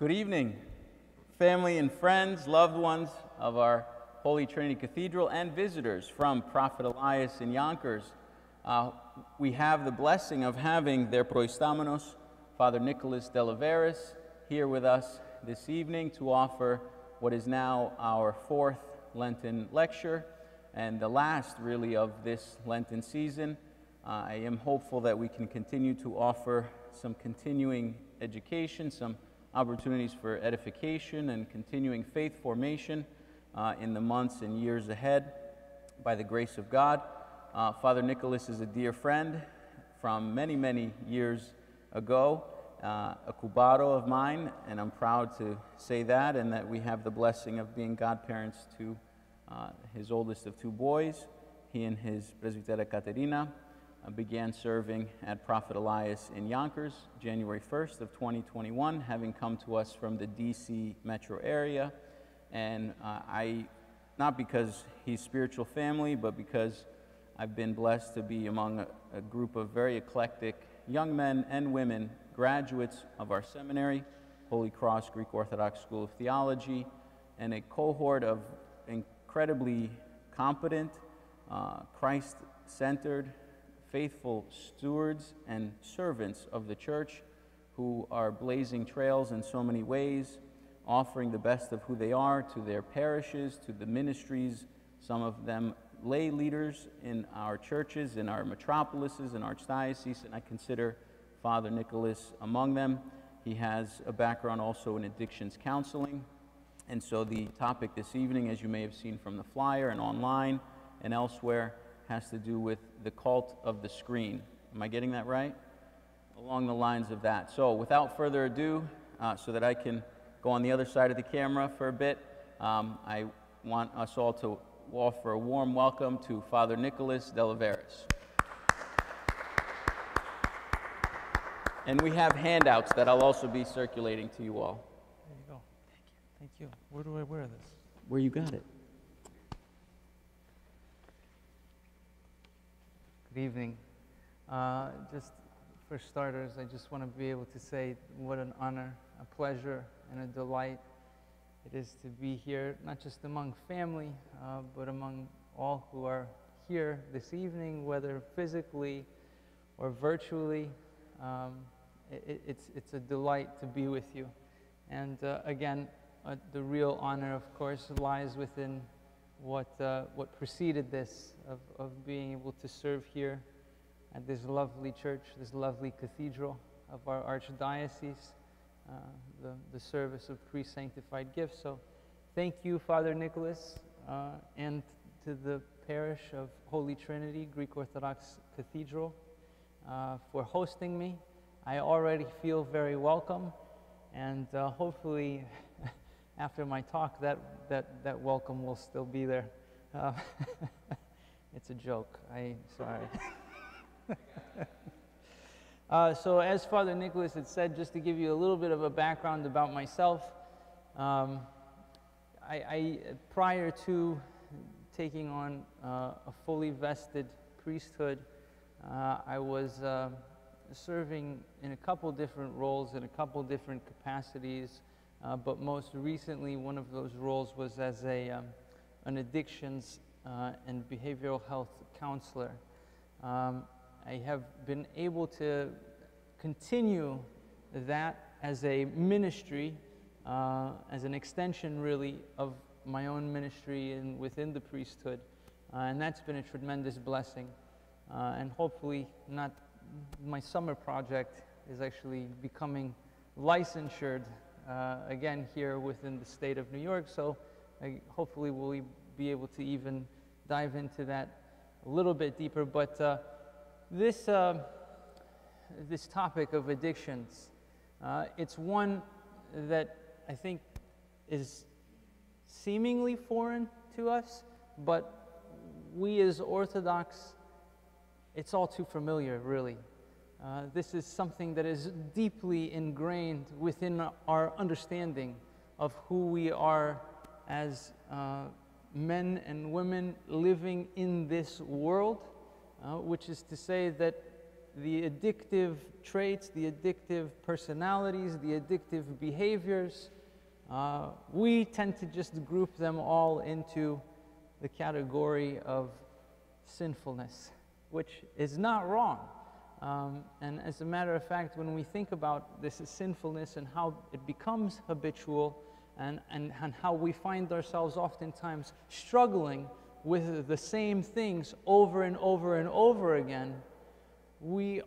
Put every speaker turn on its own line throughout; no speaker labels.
Good evening, family and friends, loved ones of our Holy Trinity Cathedral, and visitors from Prophet Elias in Yonkers. We have the blessing of having their proistamenos, Father Nikolas Delaveris, here with us this evening to offer what is now our fourth Lenten lecture and the last, really, of this Lenten season. I am hopeful that we can continue to offer some continuing education, some opportunities for edification and continuing faith formation in the months and years ahead by the grace of God. Father Nikolas is a dear friend from many, many years ago, a cubaro of mine, and I'm proud to say that, and that we have the blessing of being godparents to his oldest of two boys. He and his presbytera Caterina began serving at Prophet Elias in Yonkers, January 1st of 2021, having come to us from the DC metro area. And not because he's spiritual family, but because I've been blessed to be among a group of very eclectic young men and women, graduates of our seminary, Holy Cross Greek Orthodox School of Theology, and a cohort of incredibly competent, Christ-centered, faithful stewards and servants of the church who are blazing trails in so many ways, offering the best of who they are to their parishes, to the ministries, some of them lay leaders in our churches, in our metropolises, in archdioceses, and I consider Father Nikolas among them. He has a background also in addictions counseling, and so the topic this evening, as you may have seen from the flyer and online and elsewhere, has to do with the cult of the screen. Am I getting that right? Along the lines of that. So without further ado, so that I can go on the other side of the camera for a bit, I want us all to offer a warm welcome to Father Nikolas Delaveris. And we have handouts that I'll also be circulating to you all.
There you go. Thank you. Where do I wear this?
Where you got it.
Good evening. Just for starters, I just want to be able to say what an honor, a pleasure, and a delight it is to be here, not just among family, but among all who are here this evening, whether physically or virtually. It's a delight to be with you. And again, the real honor, of course, lies within what preceded this, of being able to serve here at this lovely church, this lovely cathedral of our archdiocese, the service of pre-sanctified gifts. So thank you, Father Nikolas, and to the parish of Holy Trinity, Greek Orthodox Cathedral, for hosting me. I already feel very welcome, and hopefully after my talk, that welcome will still be there. It's a joke. Sorry. So as Father Nikolas had said, just to give you a little bit of a background about myself, prior to taking on a fully vested priesthood, I was serving in a couple different roles, in a couple different capacities, but most recently one of those roles was as an addictions and behavioral health counselor. I have been able to continue that as a ministry, as an extension really of my own ministry and within the priesthood, and that's been a tremendous blessing. And hopefully my summer project is actually becoming licensed again here within the state of New York, so hopefully we'll be able to even dive into that a little bit deeper. But this topic of addictions, it's one that I think is seemingly foreign to us, but we as Orthodox, it's all too familiar, really. This is something that is deeply ingrained within our understanding of who we are as men and women living in this world, which is to say that the addictive traits, the addictive personalities, the addictive behaviors, we tend to just group them all into the category of sinfulness, which is not wrong. And as a matter of fact, when we think about this sinfulness and how it becomes habitual, and how we find ourselves oftentimes struggling with the same things over and over and over again, we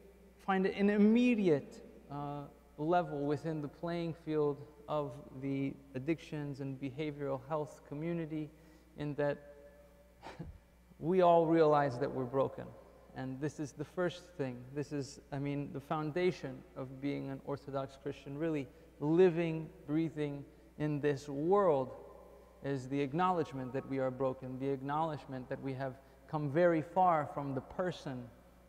find an immediate level within the playing field of the addictions and behavioral health community, in that we all realize that we're broken. And this is the first thing. This is, the foundation of being an Orthodox Christian, really living, breathing in this world, is the acknowledgement that we are broken, the acknowledgement that we have come very far from the person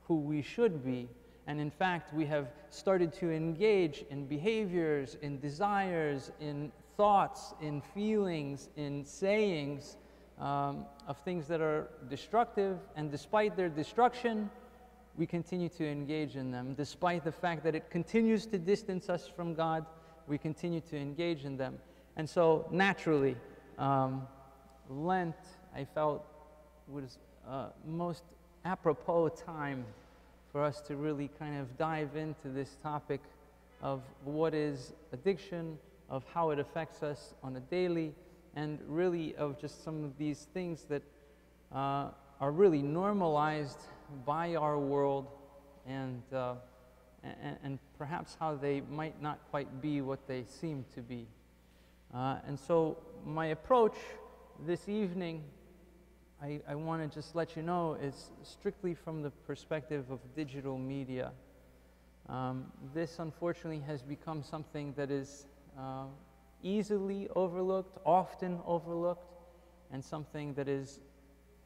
who we should be. And in fact, we have started to engage in behaviors, in desires, in thoughts, in feelings, in sayings, of things that are destructive, and despite their destruction, we continue to engage in them. Despite the fact that it continues to distance us from God, we continue to engage in them. And so, naturally, Lent, I felt, was most apropos time for us to really kind of dive into this topic of what is addiction, of how it affects us on a daily, and really of just some of these things that are really normalized by our world, and perhaps how they might not quite be what they seem to be. And so my approach this evening, I want to just let you know, is strictly from the perspective of digital media. This unfortunately has become something that is easily overlooked, often overlooked, and something that is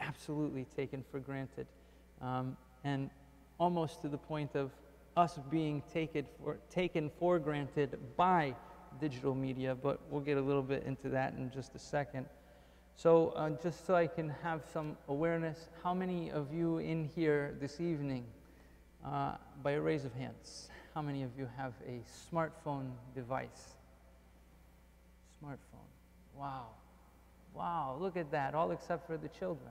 absolutely taken for granted, and almost to the point of us being taken for granted by digital media, but we'll get a little bit into that in just a second. So just so I can have some awareness, how many of you in here this evening, by a raise of hands, how many of you have a smartphone device? Smartphone. Wow. Wow, look at that, all except for the children.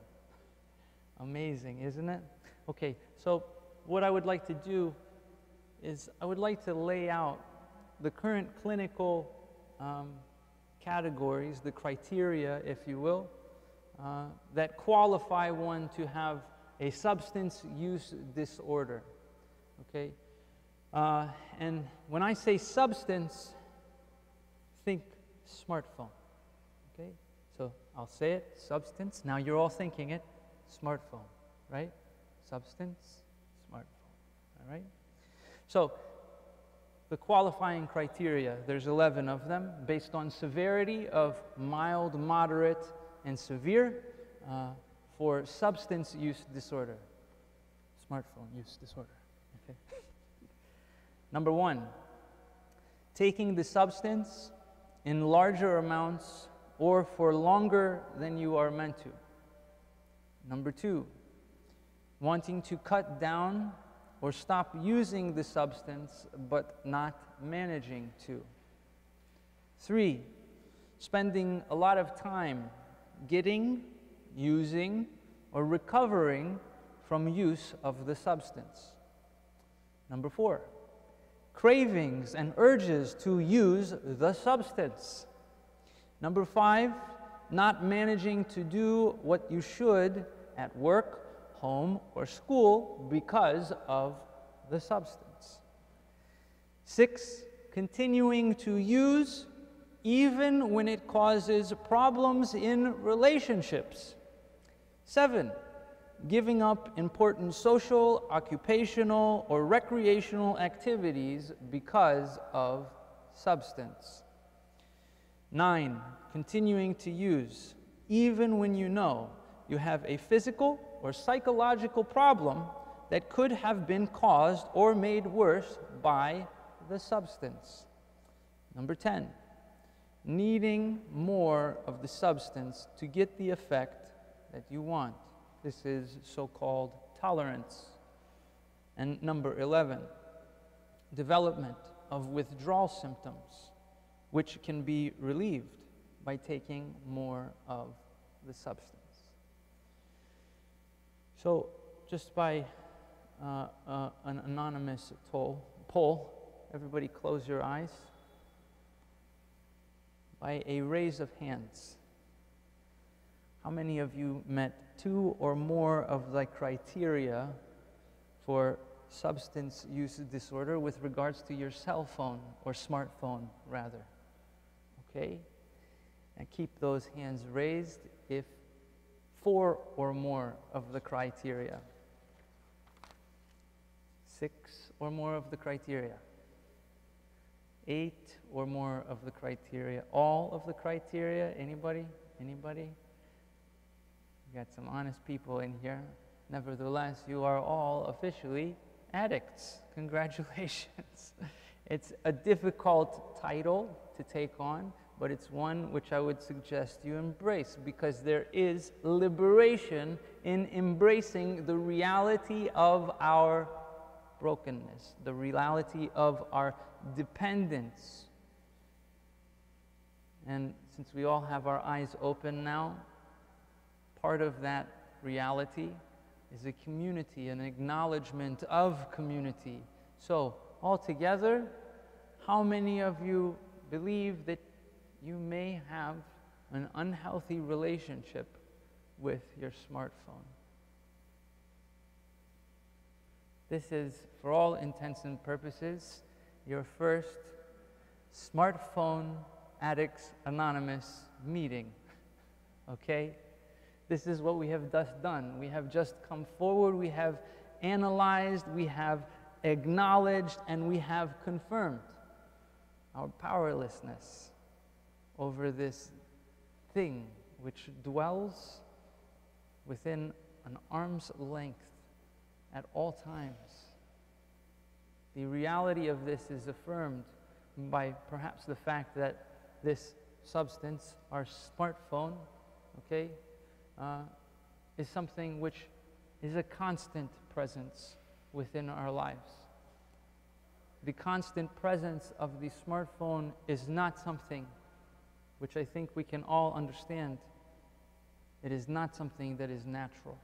Amazing, isn't it? Okay, so what I would like to do is I would like to lay out the current clinical categories, the criteria, if you will, that qualify one to have a substance use disorder, okay? And when I say substance, think smartphone, okay? So I'll say it, substance. Now you're all thinking it, smartphone, right? Substance, smartphone, all right? So the qualifying criteria, there's 11 of them, based on severity of mild, moderate, and severe for substance use disorder, smartphone use disorder, okay? Number 1, taking the substance in larger amounts or for longer than you are meant to. Number 2, wanting to cut down or stop using the substance but not managing to. 3, spending a lot of time getting, using, or recovering from use of the substance. Number 4, cravings and urges to use the substance. Number 5, not managing to do what you should at work, home, or school because of the substance. 6, continuing to use even when it causes problems in relationships. 7, giving up important social, occupational, or recreational activities because of substance. 9, continuing to use even when you know you have a physical or psychological problem that could have been caused or made worse by the substance. Number 10, needing more of the substance to get the effect that you want. This is so-called tolerance. And number 11, development of withdrawal symptoms, which can be relieved by taking more of the substance. So just by an anonymous poll, everybody close your eyes. By a raise of hands, how many of you met 2 or more of the criteria for substance use disorder with regards to your cell phone or smartphone, rather? Okay? And keep those hands raised if 4 or more of the criteria. 6 or more of the criteria. 8 or more of the criteria. All of the criteria? Anybody? Anybody? We got some honest people in here. Nevertheless, you are all officially addicts. Congratulations. It's a difficult title to take on, but it's one which I would suggest you embrace, because there is liberation in embracing the reality of our brokenness, the reality of our dependence. And since we all have our eyes open now, part of that reality is a community, an acknowledgement of community. So, all together, how many of you believe that you may have an unhealthy relationship with your smartphone? This is, for all intents and purposes, your first Smartphone Addicts Anonymous meeting, okay? This is what we have thus done. We have just come forward, we have analyzed, we have acknowledged, and we have confirmed our powerlessness over this thing which dwells within an arm's length at all times. The reality of this is affirmed by perhaps the fact that this substance, our smartphone, okay, is something which is a constant presence within our lives. The constant presence of the smartphone is not something which I think we can all understand. It is not something that is natural.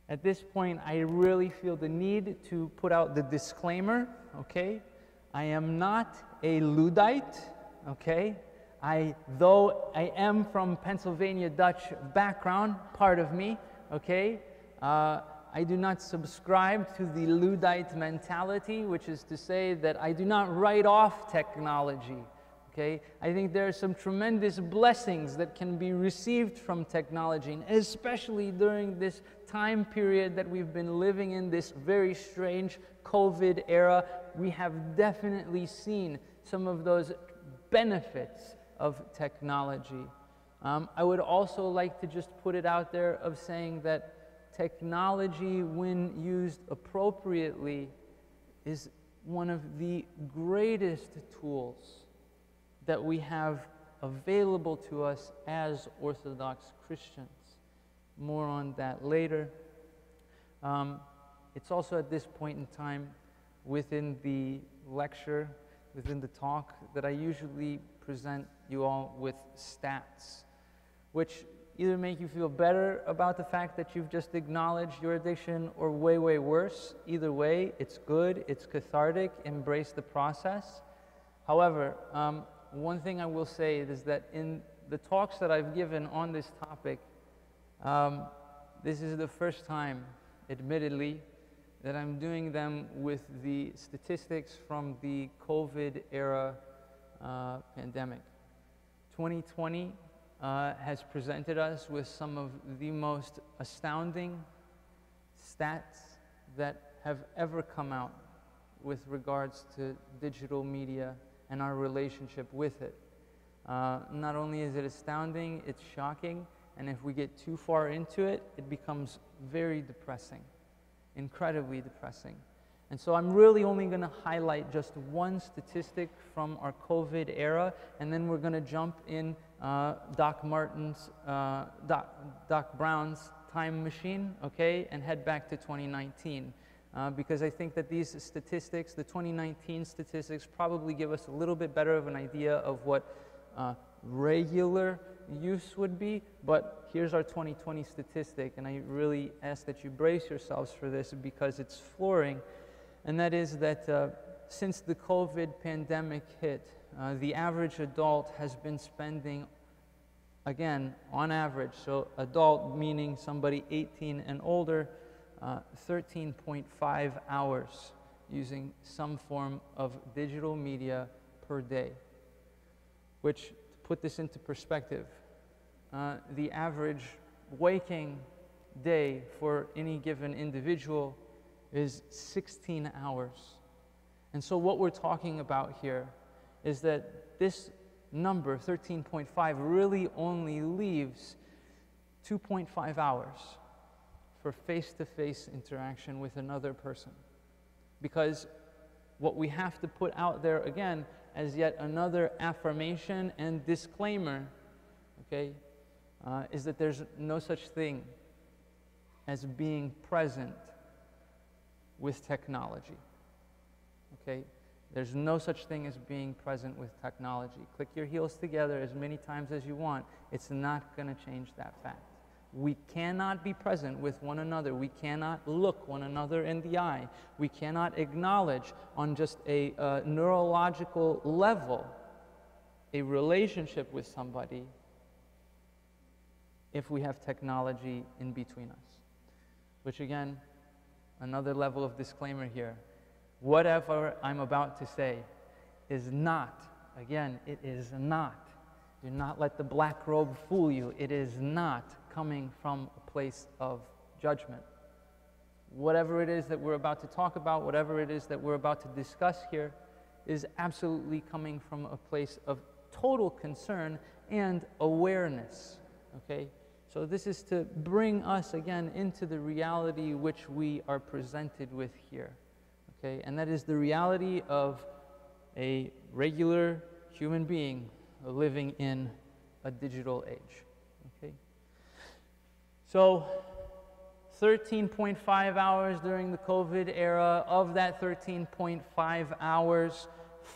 At this point, I really feel the need to put out the disclaimer, okay? I am not a Luddite, okay? Though I am from Pennsylvania Dutch background, part of me, okay? I do not subscribe to the Luddite mentality, which is to say that I do not write off technology, okay? I think there are some tremendous blessings that can be received from technology, and especially during this time period that we've been living in, this very strange COVID era. We have definitely seen some of those benefits of technology. I would also like to just put it out there of saying that technology, when used appropriately, is one of the greatest tools that we have available to us as Orthodox Christians. More on that later. It's also at this point in time within the lecture, within the talk, that I usually present you all with stats, which either make you feel better about the fact that you've just acknowledged your addiction, or way, way worse. Either way, it's good, it's cathartic, embrace the process. However, one thing I will say is that in the talks that I've given on this topic, this is the first time, admittedly, that I'm doing them with the statistics from the COVID era pandemic. 2020 has presented us with some of the most astounding stats that have ever come out with regards to digital media and our relationship with it. Not only is it astounding, it's shocking, and if we get too far into it, it becomes very depressing, incredibly depressing. And so I'm really only going to highlight just one statistic from our COVID era, and then we're going to jump in Doc Brown's time machine, okay, and head back to 2019. Because I think that these statistics, the 2019 statistics, probably give us a little bit better of an idea of what regular use would be. But here's our 2020 statistic, and I really ask that you brace yourselves for this because it's flooring. And that is that since the COVID pandemic hit, the average adult has been spending, again, on average, so adult meaning somebody 18 and older, 13.5 hours using some form of digital media per day. Which, to put this into perspective, the average waking day for any given individual is 16 hours. And so what we're talking about here is that this number, 13.5, really only leaves 2.5 hours for face-to-face interaction with another person. Because what we have to put out there again as yet another affirmation and disclaimer, okay, is that there's no such thing as being present with technology, okay? There's no such thing as being present with technology. Click your heels together as many times as you want. It's not going to change that fact. We cannot be present with one another. We cannot look one another in the eye. We cannot acknowledge on just a neurological level a relationship with somebody if we have technology in between us. Which again, another level of disclaimer here. Whatever I'm about to say is not, again, it is not. Do not let the black robe fool you. It is not coming from a place of judgment. Whatever it is that we're about to talk about, whatever it is that we're about to discuss here, is absolutely coming from a place of total concern and awareness, okay? So this is to bring us, again, into the reality which we are presented with here, okay? And that is the reality of a regular human being living in a digital age, okay? So 13.5 hours during the COVID era. Of that 13.5 hours,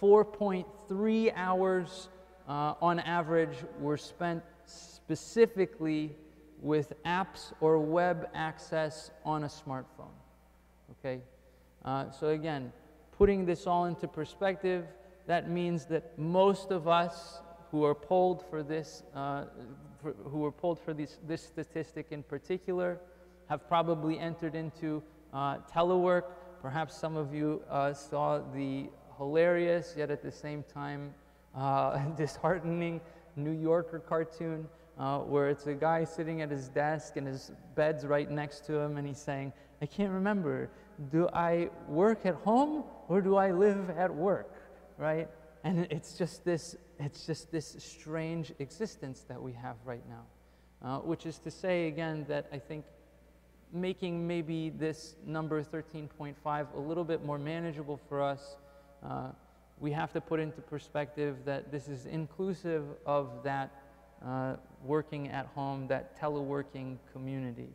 4.3 hours on average were spent specifically with apps or web access on a smartphone, okay? So again, putting this all into perspective, that means that most of us who are polled for this, this statistic in particular, have probably entered into telework. Perhaps some of you saw the hilarious, yet at the same time disheartening New Yorker cartoon where it's a guy sitting at his desk and his bed's right next to him and he's saying, I can't remember, do I work at home or do I live at work, right? And it's just this strange existence that we have right now, which is to say, again, that I think making maybe this number 13.5 a little bit more manageable for us, we have to put into perspective that this is inclusive of that working at home, that teleworking community.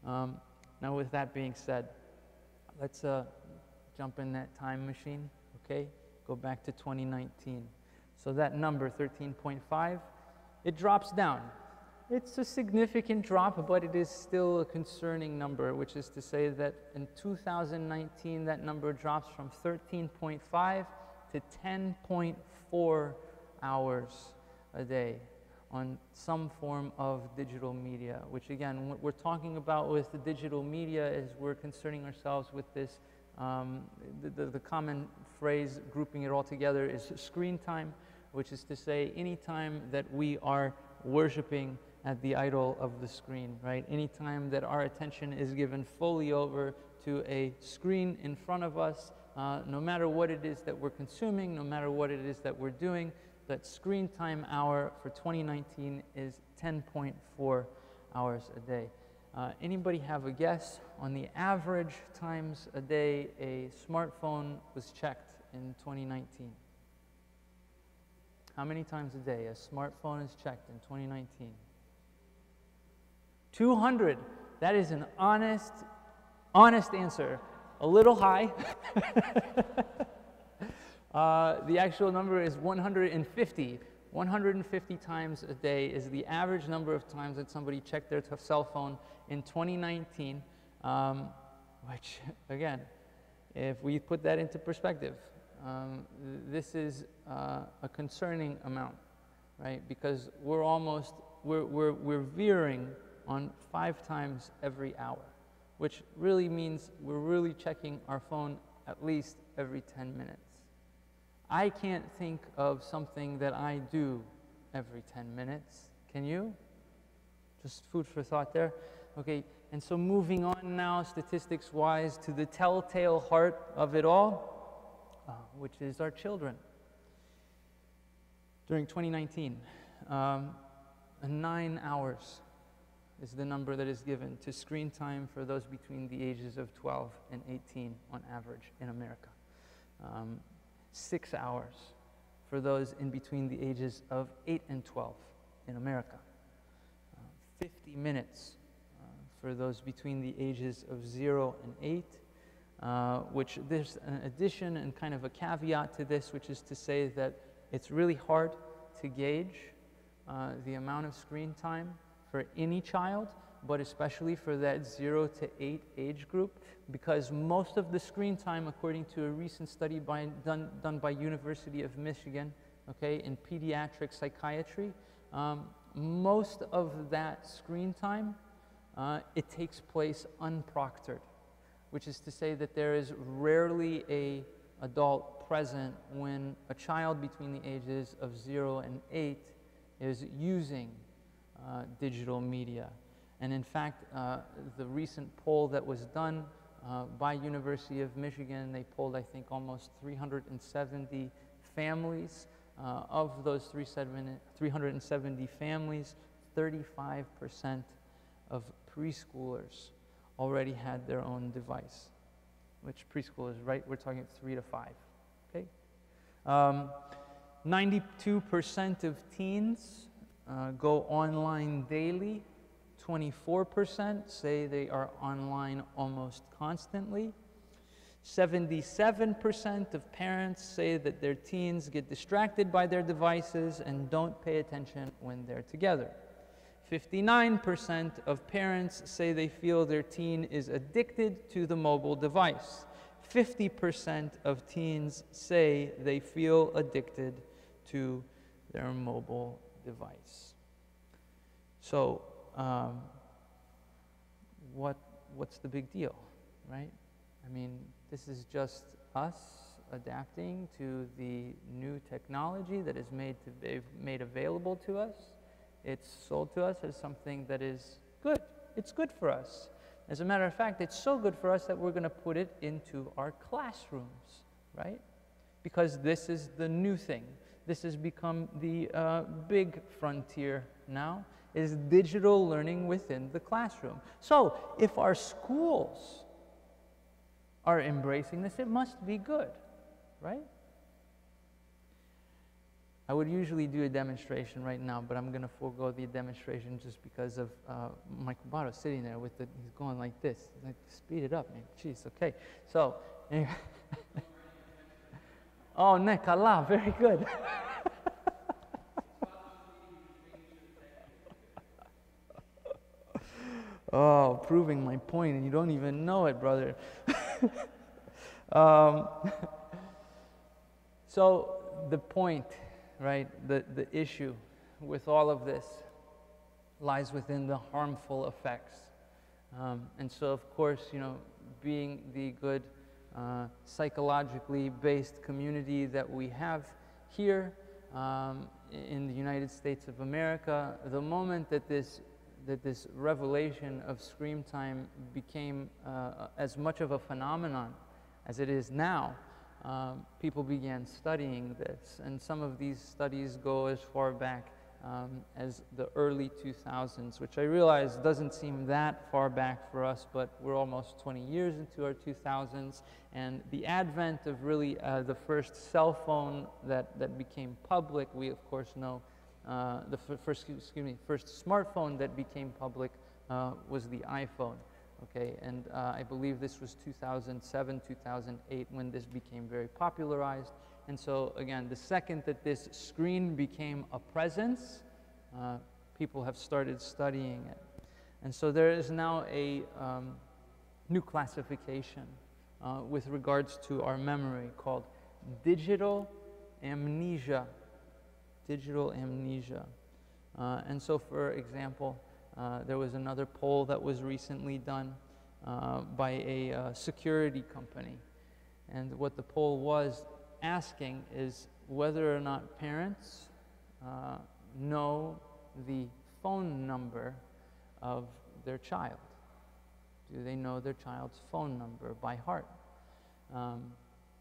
Now with that being said, let's jump in that time machine, okay? Go back to 2019. So that number, 13.5, it drops down. It's a significant drop, but it is still a concerning number, which is to say that in 2019, that number drops from 13.5 to 10.4 hours a day on some form of digital media, which again, what we're talking about with the digital media is we're concerning ourselves with this, the common phrase, grouping it all together, is screen time, which is to say any time that we are worshiping at the idol of the screen, right? Any time that our attention is given fully over to a screen in front of us, no matter what it is that we're consuming, no matter what it is that we're doing, that screen time hour for 2019 is 10.4 hours a day. Anybody have a guess on the average times a day a smartphone was checked in 2019? How many times a day a smartphone is checked in 2019? 200. That is an honest answer. A little high. The actual number is 150. 150 times a day is the average number of times that somebody checked their cell phone in 2019, which, again, if we put that into perspective, this is a concerning amount, right? Because we're veering on 5 times every hour, which really means we're really checking our phone at least every 10 minutes. I can't think of something that I do every 10 minutes. Can you? Just food for thought there. Okay, and so moving on now, statistics-wise, to the telltale heart of it all, which is our children. During 2019, 9 hours is the number that is given to screen time for those between the ages of 12 and 18 on average in America. 6 hours for those in between the ages of 8 and 12 in America. 50 minutes for those between the ages of 0 and 8, which there's an addition and kind of a caveat to this, which is to say that it's really hard to gauge the amount of screen time for any child, but especially for that 0 to 8 age group, because most of the screen time, according to a recent study done by University of Michigan, okay, in pediatric psychiatry, most of that screen time, it takes place unproctored, which is to say that there is rarely an adult present when a child between the ages of 0 and 8 is using digital media. And in fact, the recent poll that was done by University of Michigan, they polled, I think, almost 370 families. Of those 370 families, 35% of preschoolers already had their own device, which preschoolers, right? We're talking 3 to 5, okay? 92% of teens go online daily. 24% say they are online almost constantly. 77% of parents say that their teens get distracted by their devices and don't pay attention when they're together. 59% of parents say they feel their teen is addicted to the mobile device. 50% of teens say they feel addicted to their mobile device. So, what's the big deal, right? I mean, this is just us adapting to the new technology that is made available to us. It's sold to us as something that is good. It's good for us. As a matter of fact, it's so good for us that we're going to put it into our classrooms, right? Because this is the new thing. This has become the big frontier now, is digital learning within the classroom. So if our schools are embracing this, it must be good, right? I would usually do a demonstration right now, but I'm going to forego the demonstration just because of Michael Barro sitting there with he's going like this. Like, speed it up, man. Jeez, okay. So, anyway. Oh, Nikolas, very good. Oh, proving my point, and you don't even know it, brother. So the point, right, the issue with all of this lies within the harmful effects. And so, of course, you know, being the good psychologically based community that we have here in the United States of America, the moment that this revelation of screen time became as much of a phenomenon as it is now, people began studying this. And some of these studies go as far back as the early 2000s, which I realize doesn't seem that far back for us, but we're almost 20 years into our 2000s, and the advent of really the first cell phone that became public, we of course know the first smartphone that became public was the iPhone. Okay, and I believe this was 2007, 2008 when this became very popularized. And so again, the second that this screen became a presence, people have started studying it. And so there is now a new classification with regards to our memory called digital amnesia. Digital amnesia. And so, for example, there was another poll that was recently done by a security company. And what the poll was asking is whether or not parents know the phone number of their child. Do they know their child's phone number by heart?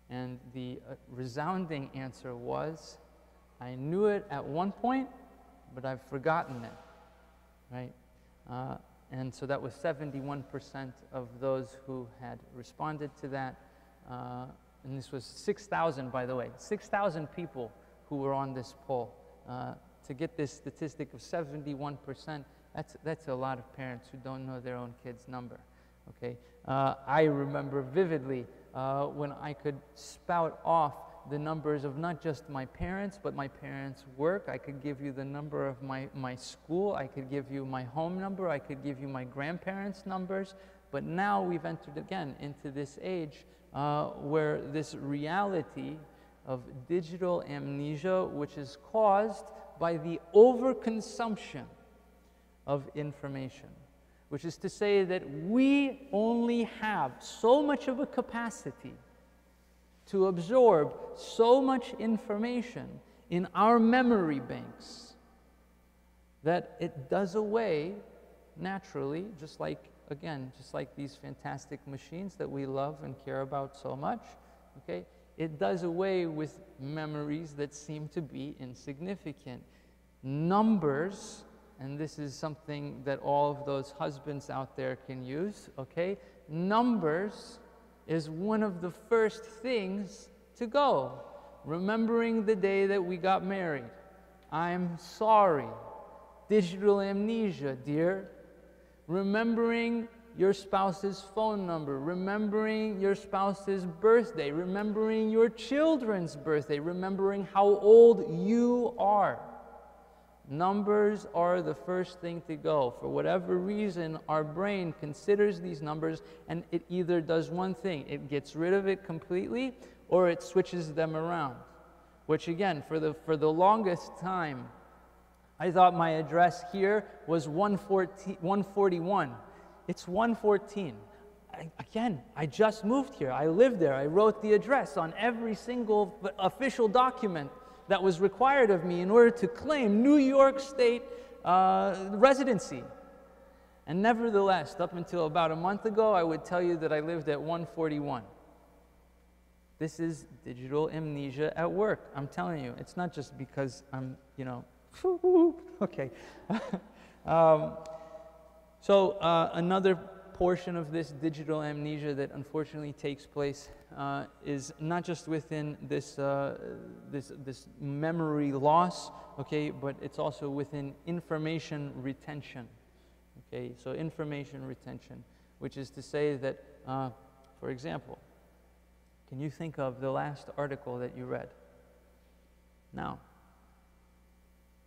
And the resounding answer was, I knew it at one point, but I've forgotten it, right? And so that was 71% of those who had responded to that. And this was 6,000, by the way, 6,000 people who were on this poll. To get this statistic of 71%, that's a lot of parents who don't know their own kid's number, okay? I remember vividly when I could spout off the numbers of not just my parents, but my parents' work. I could give you the number of my school. I could give you my home number. I could give you my grandparents' numbers. But now we've entered again into this age where this reality of digital amnesia, which is caused by the overconsumption of information, which is to say that we only have so much of a capacity to absorb so much information in our memory banks that it does away naturally, just like these fantastic machines that we love and care about so much, okay? It does away with memories that seem to be insignificant. Numbers, and this is something that all of those husbands out there can use, okay? Numbers is one of the first things to go. Remembering the day that we got married. I'm sorry. Digital amnesia, dear. Remembering your spouse's phone number, remembering your spouse's birthday, remembering your children's birthday, remembering how old you are. Numbers are the first thing to go. For whatever reason, our brain considers these numbers and it either does one thing. It gets rid of it completely or it switches them around. Which again, for the longest time, I thought my address here was 141. It's 114. I just moved here. I live there. I wrote the address on every single official document that was required of me in order to claim New York State residency. And nevertheless, up until about a month ago, I would tell you that I lived at 141. This is digital amnesia at work. I'm telling you, it's not just because I'm, okay. So another portion of this digital amnesia that unfortunately takes place is not just within this memory loss, okay, but it's also within information retention. Okay, so information retention, which is to say that, for example, can you think of the last article that you read? Now,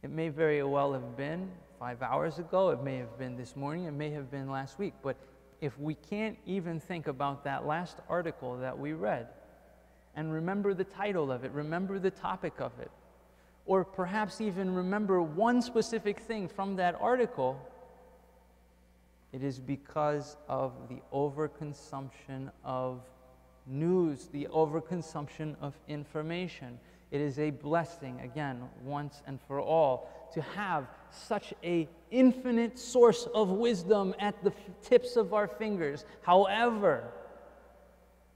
it may very well have been 5 hours ago, it may have been this morning, it may have been last week, but if we can't even think about that last article that we read and remember the title of it, remember the topic of it, or perhaps even remember one specific thing from that article, it is because of the overconsumption of news, the overconsumption of information. It is a blessing, again, once and for all, to have such an infinite source of wisdom at the tips of our fingers. However,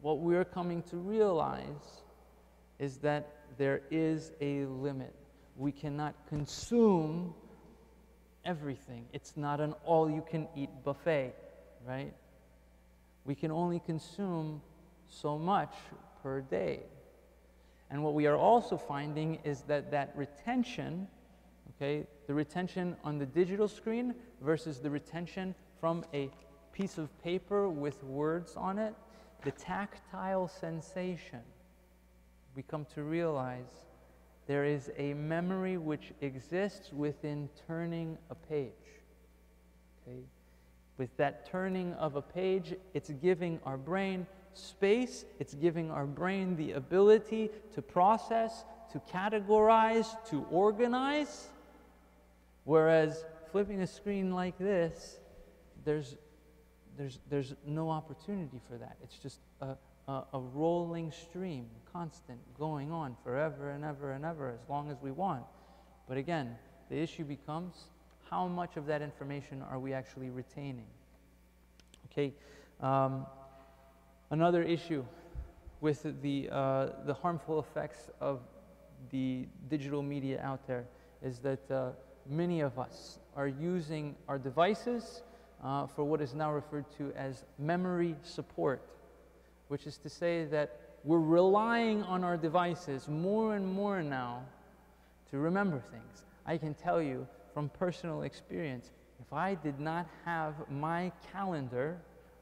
what we're coming to realize is that there is a limit. We cannot consume everything. It's not an all-you-can-eat buffet, right? We can only consume so much per day. And what we are also finding is that retention, Okay, the retention on the digital screen versus the retention from a piece of paper with words on it, the tactile sensation, we come to realize there is a memory which exists within turning a page. Okay? With that turning of a page, it's giving our brain space, it's giving our brain the ability to process, to categorize, to organize. Whereas flipping a screen like this, there's no opportunity for that. It's just a rolling stream, constant, going on forever and ever and ever, as long as we want. But again, the issue becomes, how much of that information are we actually retaining? Okay, another issue with the harmful effects of the digital media out there is that many of us are using our devices for what is now referred to as memory support, which is to say that we're relying on our devices more and more now to remember things. I can tell you from personal experience, if I did not have my calendar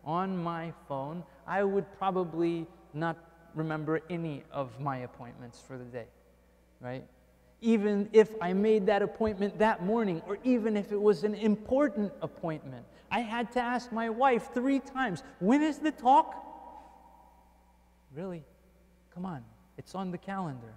on my phone, I would probably not remember any of my appointments for the day, right? Even if I made that appointment that morning, or even if it was an important appointment, I had to ask my wife 3 times, when is the talk? Really? Come on, it's on the calendar,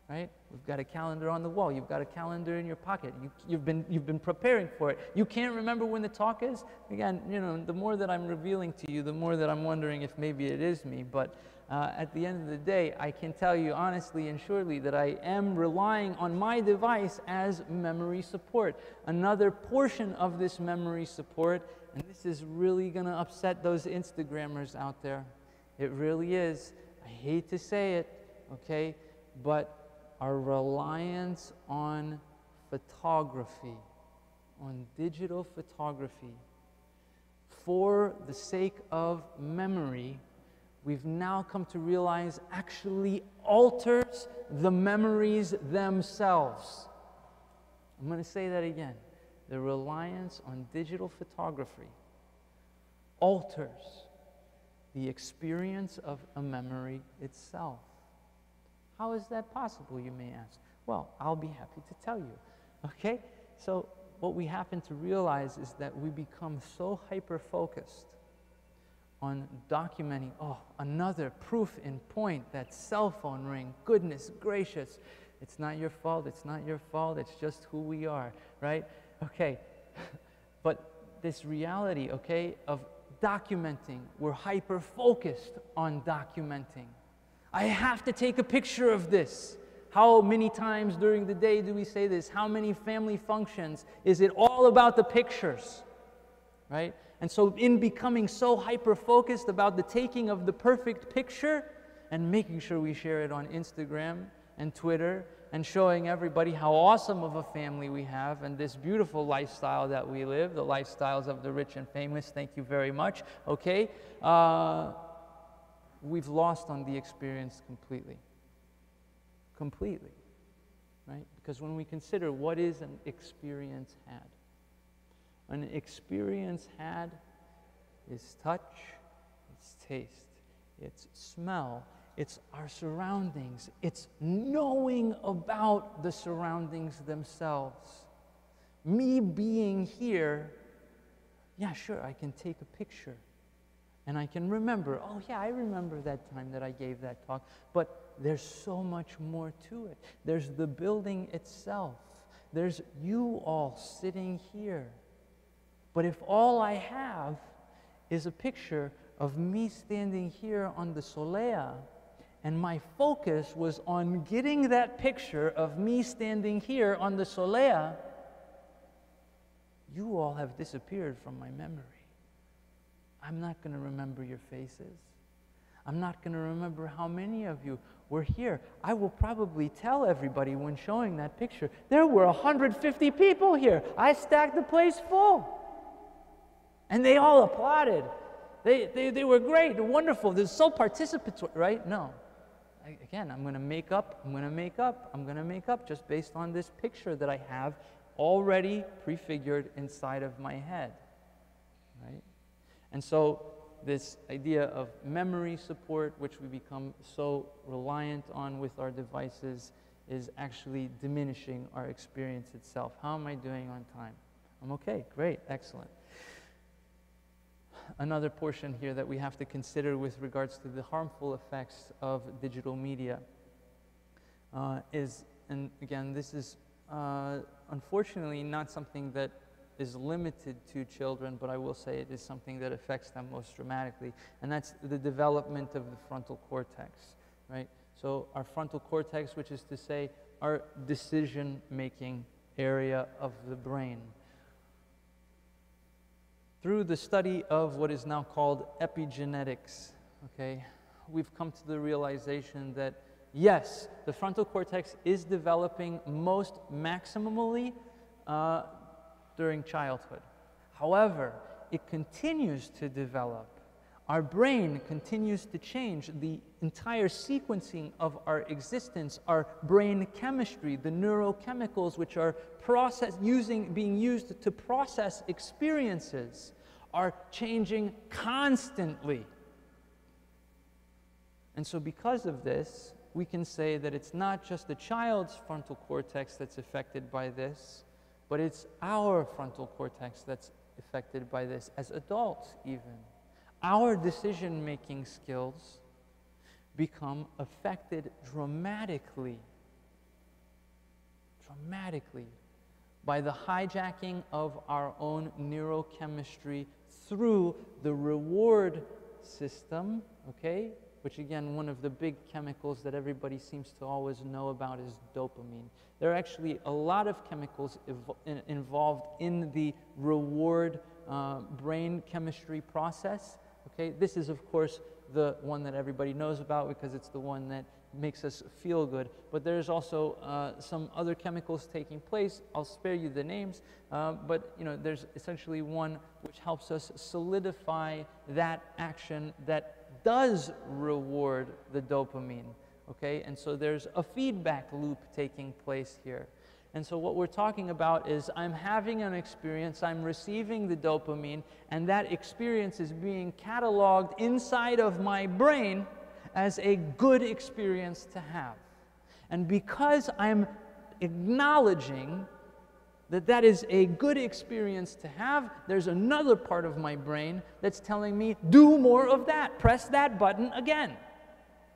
right? We've got a calendar on the wall. You've got a calendar in your pocket. You've been preparing for it. You can't remember when the talk is? Again, you know, the more that I'm revealing to you, the more that I'm wondering if maybe it is me. But at the end of the day, I can tell you honestly and surely that I am relying on my device as memory support. Another portion of this memory support, and this is really going to upset those Instagrammers out there. It really is. I hate to say it, okay, but our reliance on photography, on digital photography, for the sake of memory, we've now come to realize actually alters the memories themselves. I'm going to say that again. The reliance on digital photography alters the experience of a memory itself. How is that possible, you may ask? Well, I'll be happy to tell you. Okay? So what we happen to realize is that we become so hyper-focused on documenting, oh, another proof in point, that cell phone ring, goodness gracious, it's not your fault, it's not your fault, it's just who we are, right? Okay, but this reality, okay, of documenting, we're hyper-focused on documenting. I have to take a picture of this. How many times during the day do we say this? How many family functions? Is it all about the pictures, right? And so in becoming so hyper-focused about the taking of the perfect picture and making sure we share it on Instagram and Twitter and showing everybody how awesome of a family we have and this beautiful lifestyle that we live, the lifestyles of the rich and famous, thank you very much, okay? We've lost on the experience completely. Completely, right? Because when we consider what is an experience had, an experience had is touch, it's taste, it's smell, it's our surroundings, it's knowing about the surroundings themselves. Me being here, yeah, sure, I can take a picture and I can remember, oh yeah, I remember that time that I gave that talk, but there's so much more to it. There's the building itself. There's you all sitting here. But if all I have is a picture of me standing here on the solea, and my focus was on getting that picture of me standing here on the solea, you all have disappeared from my memory. I'm not going to remember your faces. I'm not going to remember how many of you were here. I will probably tell everybody when showing that picture, there were 150 people here. I stacked the place full. And they all applauded. They were great, wonderful. They're so participatory, right? No. Again, I'm going to make up just based on this picture that I have already prefigured inside of my head, right? And so this idea of memory support, which we become so reliant on with our devices, is actually diminishing our experience itself. How am I doing on time? I'm okay, great, excellent. Another portion here that we have to consider with regards to the harmful effects of digital media is, and again, this is unfortunately not something that is limited to children, but I will say it is something that affects them most dramatically, and that's the development of the frontal cortex, right? So our frontal cortex, which is to say our decision-making area of the brain. Through the study of what is now called epigenetics, okay, we've come to the realization that yes, the frontal cortex is developing most maximally during childhood. However, it continues to develop. Our brain continues to change. The entire sequencing of our existence, our brain chemistry, the neurochemicals which are being used to process experiences are changing constantly. And so because of this, we can say that it's not just the child's frontal cortex that's affected by this, but it's our frontal cortex that's affected by this, as adults even. Our decision-making skills become affected dramatically by the hijacking of our own neurochemistry through the reward system, okay? Which again, one of the big chemicals that everybody seems to always know about is dopamine. There are actually a lot of chemicals involved in the reward brain chemistry process. Okay, this is of course the one that everybody knows about because it's the one that makes us feel good. But there's also some other chemicals taking place. I'll spare you the names, but you know, there's essentially one which helps us solidify that action that does reward the dopamine. Okay, and so there's a feedback loop taking place here. And so what we're talking about is I'm having an experience, I'm receiving the dopamine, and that experience is being cataloged inside of my brain as a good experience to have. And because I'm acknowledging that that is a good experience to have, there's another part of my brain that's telling me, do more of that, press that button again,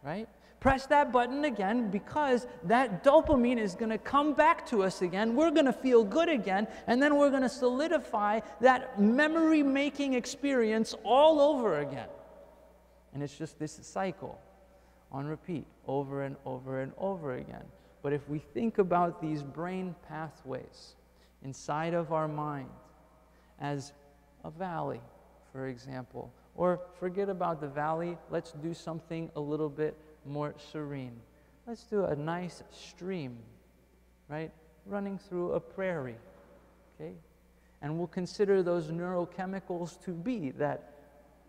right? Press that button again because that dopamine is going to come back to us again. We're going to feel good again, and then we're going to solidify that memory-making experience all over again. And it's just this cycle on repeat over and over and over again. But if we think about these brain pathways inside of our mind as a valley, for example, or forget about the valley, let's do something a little bit more serene. Let's do a nice stream, right, running through a prairie, okay? And we'll consider those neurochemicals to be that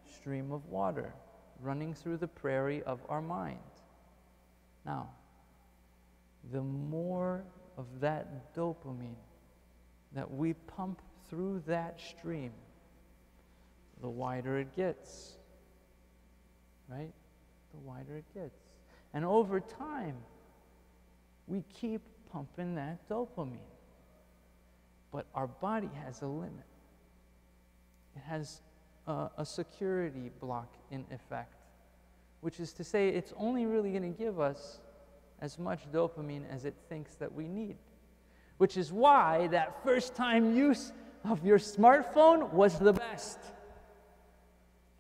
stream of water running through the prairie of our mind. Now, the more of that dopamine that we pump through that stream, the wider it gets, right? The wider it gets. And over time, we keep pumping that dopamine. But our body has a limit. It has a security block in effect, which is to say it's only really going to give us as much dopamine as it thinks that we need. Which is why that first time use of your smartphone was the best.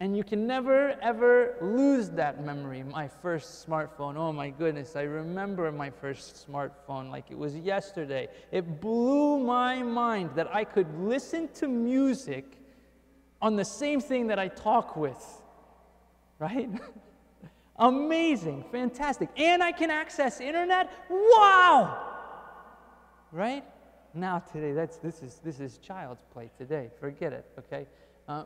And you can never, ever lose that memory. My first smartphone, oh my goodness, I remember my first smartphone like it was yesterday. It blew my mind that I could listen to music on the same thing that I talk with, right? Amazing, fantastic. And I can access internet, wow! Right? Now today, this is child's play today, forget it, okay?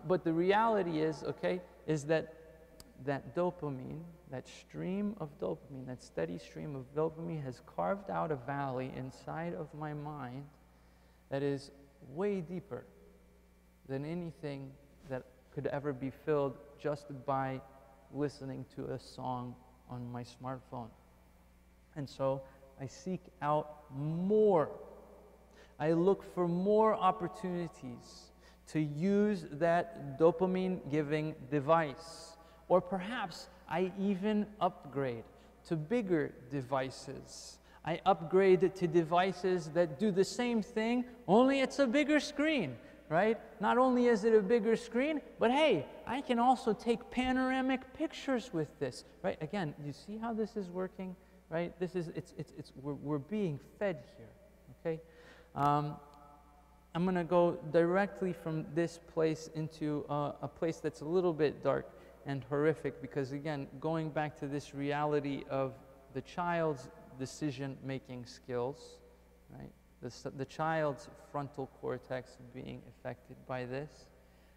But the reality is, okay, is that dopamine, that stream of dopamine, that steady stream of dopamine has carved out a valley inside of my mind that is way deeper than anything that could ever be filled just by listening to a song on my smartphone. And so I seek out more. I look for more opportunities to use that dopamine-giving device. Or perhaps I even upgrade to bigger devices. I upgrade to devices that do the same thing, only it's a bigger screen, right? Not only is it a bigger screen, but hey, I can also take panoramic pictures with this, right? Again, you see how this is working, right? We're being fed here, okay? I'm going to go directly from this place into a place that's a little bit dark and horrific, because again, going back to this reality of the child's decision-making skills, right? The child's frontal cortex being affected by this.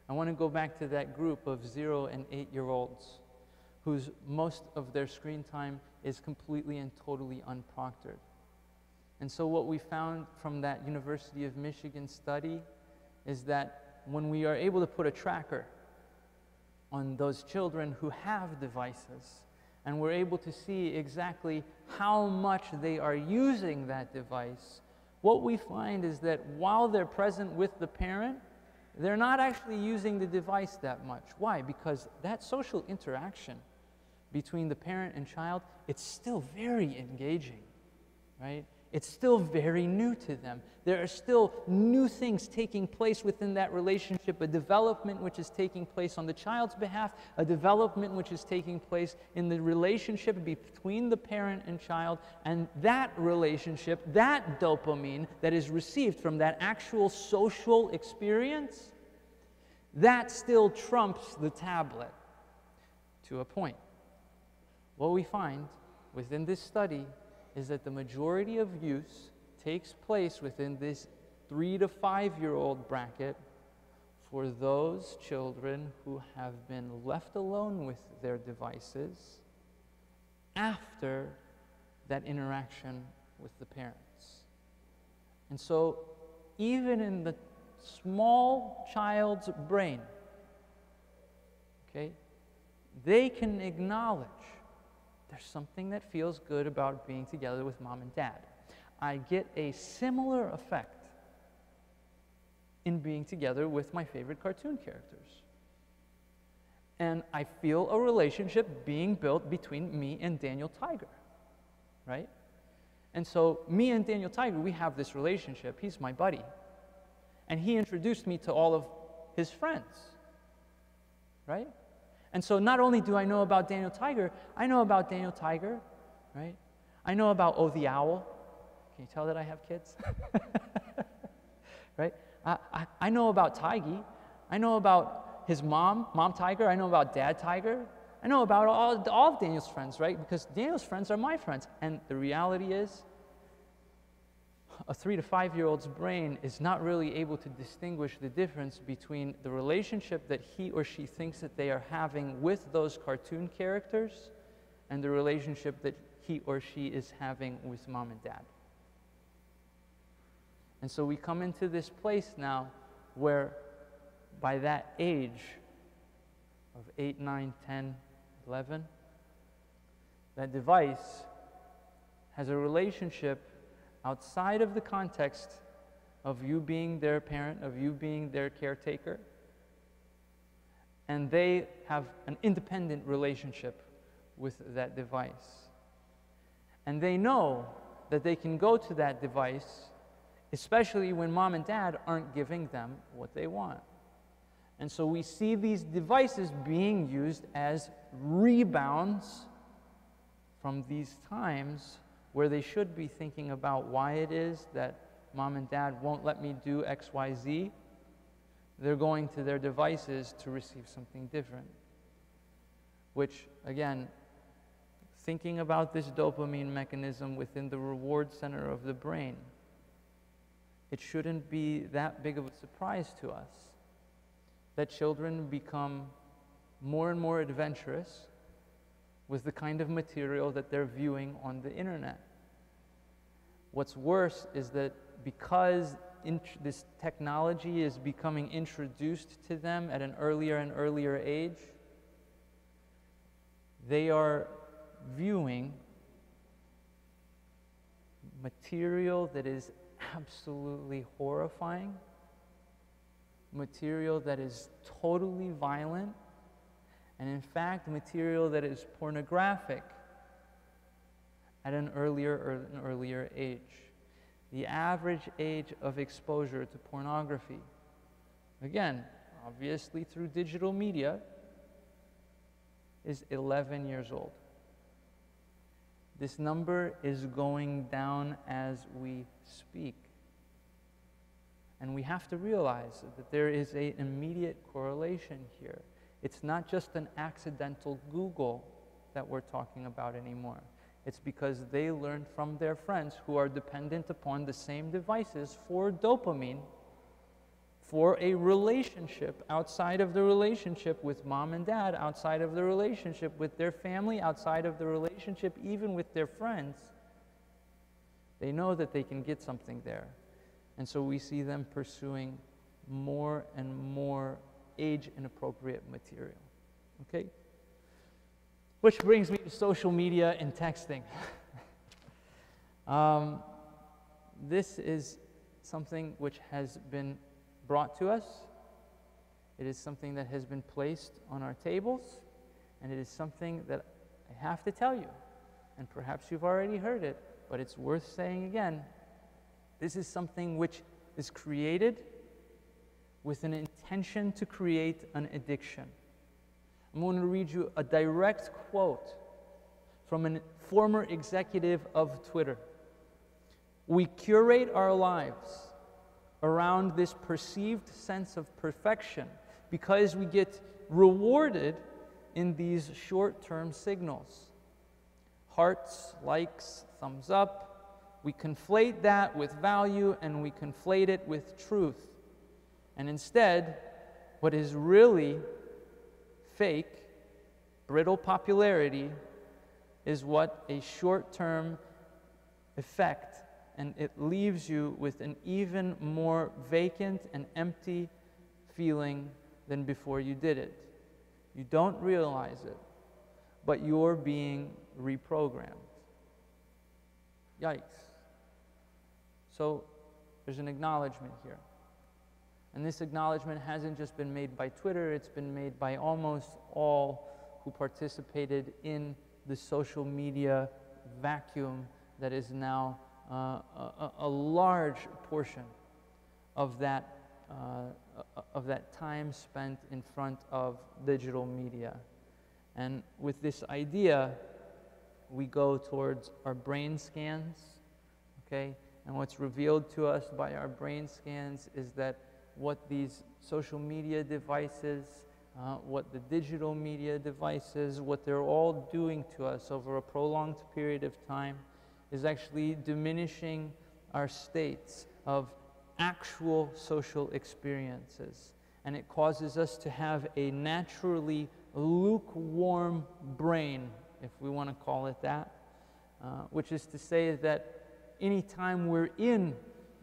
I want to go back to that group of 0 and 8-year-olds whose most of their screen time is completely and totally unproctored. And so what we found from that University of Michigan study is that when we are able to put a tracker on those children who have devices, and we're able to see exactly how much they are using that device, what we find is that while they're present with the parent, they're not actually using the device that much. Why? Because that social interaction between the parent and child, it's still very engaging, right? It's still very new to them. There are still new things taking place within that relationship, a development which is taking place on the child's behalf, a development which is taking place in the relationship between the parent and child, and that relationship, that dopamine that is received from that actual social experience, that still trumps the tablet to a point. What we find within this study is that the majority of use takes place within this 3 to 5-year-old bracket for those children who have been left alone with their devices after that interaction with the parents. And so even in the small child's brain, okay, they can acknowledge there's something that feels good about being together with mom and dad. I get a similar effect in being together with my favorite cartoon characters. And I feel a relationship being built between me and Daniel Tiger, right? And so me and Daniel Tiger, we have this relationship. He's my buddy. And he introduced me to all of his friends, right? And so not only do I know about Daniel Tiger, I know about Daniel Tiger, right? I know about Oh the Owl. Can you tell that I have kids? Right? I know about Tiggy. I know about his mom, Mom Tiger. I know about Dad Tiger. I know about all of Daniel's friends, right? Because Daniel's friends are my friends. And the reality is, a 3 to 5-year-old's brain is not really able to distinguish the difference between the relationship that he or she thinks that they are having with those cartoon characters and the relationship that he or she is having with mom and dad. And so we come into this place now where by that age of 8, 9, 10, 11, that device has a relationship outside of the context of you being their parent, of you being their caretaker, and they have an independent relationship with that device. And they know that they can go to that device, especially when mom and dad aren't giving them what they want. And so we see these devices being used as rebounds from these times where they should be thinking about why it is that mom and dad won't let me do X, Y, Z. They're going to their devices to receive something different. Which, again, thinking about this dopamine mechanism within the reward center of the brain, it shouldn't be that big of a surprise to us that children become more and more adventurous with the kind of material that they're viewing on the internet. What's worse is that because this technology is becoming introduced to them at an earlier and earlier age, they are viewing material that is absolutely horrifying, material that is totally violent, and in fact, material that is pornographic at an earlier age. The average age of exposure to pornography, again, obviously through digital media, is 11 years old. This number is going down as we speak. And we have to realize that there is an immediate correlation here. It's not just an accidental Google that we're talking about anymore. It's because they learned from their friends who are dependent upon the same devices for dopamine, for a relationship outside of the relationship with mom and dad, outside of the relationship with their family, outside of the relationship even with their friends. They know that they can get something there. And so we see them pursuing more and more age-inappropriate material. Okay? Which brings me to social media and texting. This is something which has been brought to us. It is something that has been placed on our tables, and it is something that I have to tell you, and perhaps you've already heard it, but it's worth saying again. This is something which is created with an intention to create an addiction. I'm going to read you a direct quote from a former executive of Twitter. "We curate our lives around this perceived sense of perfection because we get rewarded in these short-term signals. Hearts, likes, thumbs up. We conflate that with value and we conflate it with truth. And instead, what is really fake, brittle popularity is what a short-term effect, and it leaves you with an even more vacant and empty feeling than before you did it. You don't realize it, but you're being reprogrammed." Yikes. So there's an acknowledgement here. And this acknowledgement hasn't just been made by Twitter, it's been made by almost all who participated in the social media vacuum that is now a large portion of that time spent in front of digital media. And with this idea, we go towards our brain scans, okay? And what's revealed to us by our brain scans is that what these social media devices, what the digital media devices, what they're all doing to us over a prolonged period of time is actually diminishing our states of actual social experiences. And it causes us to have a naturally lukewarm brain, if we want to call it that, which is to say that anytime we're in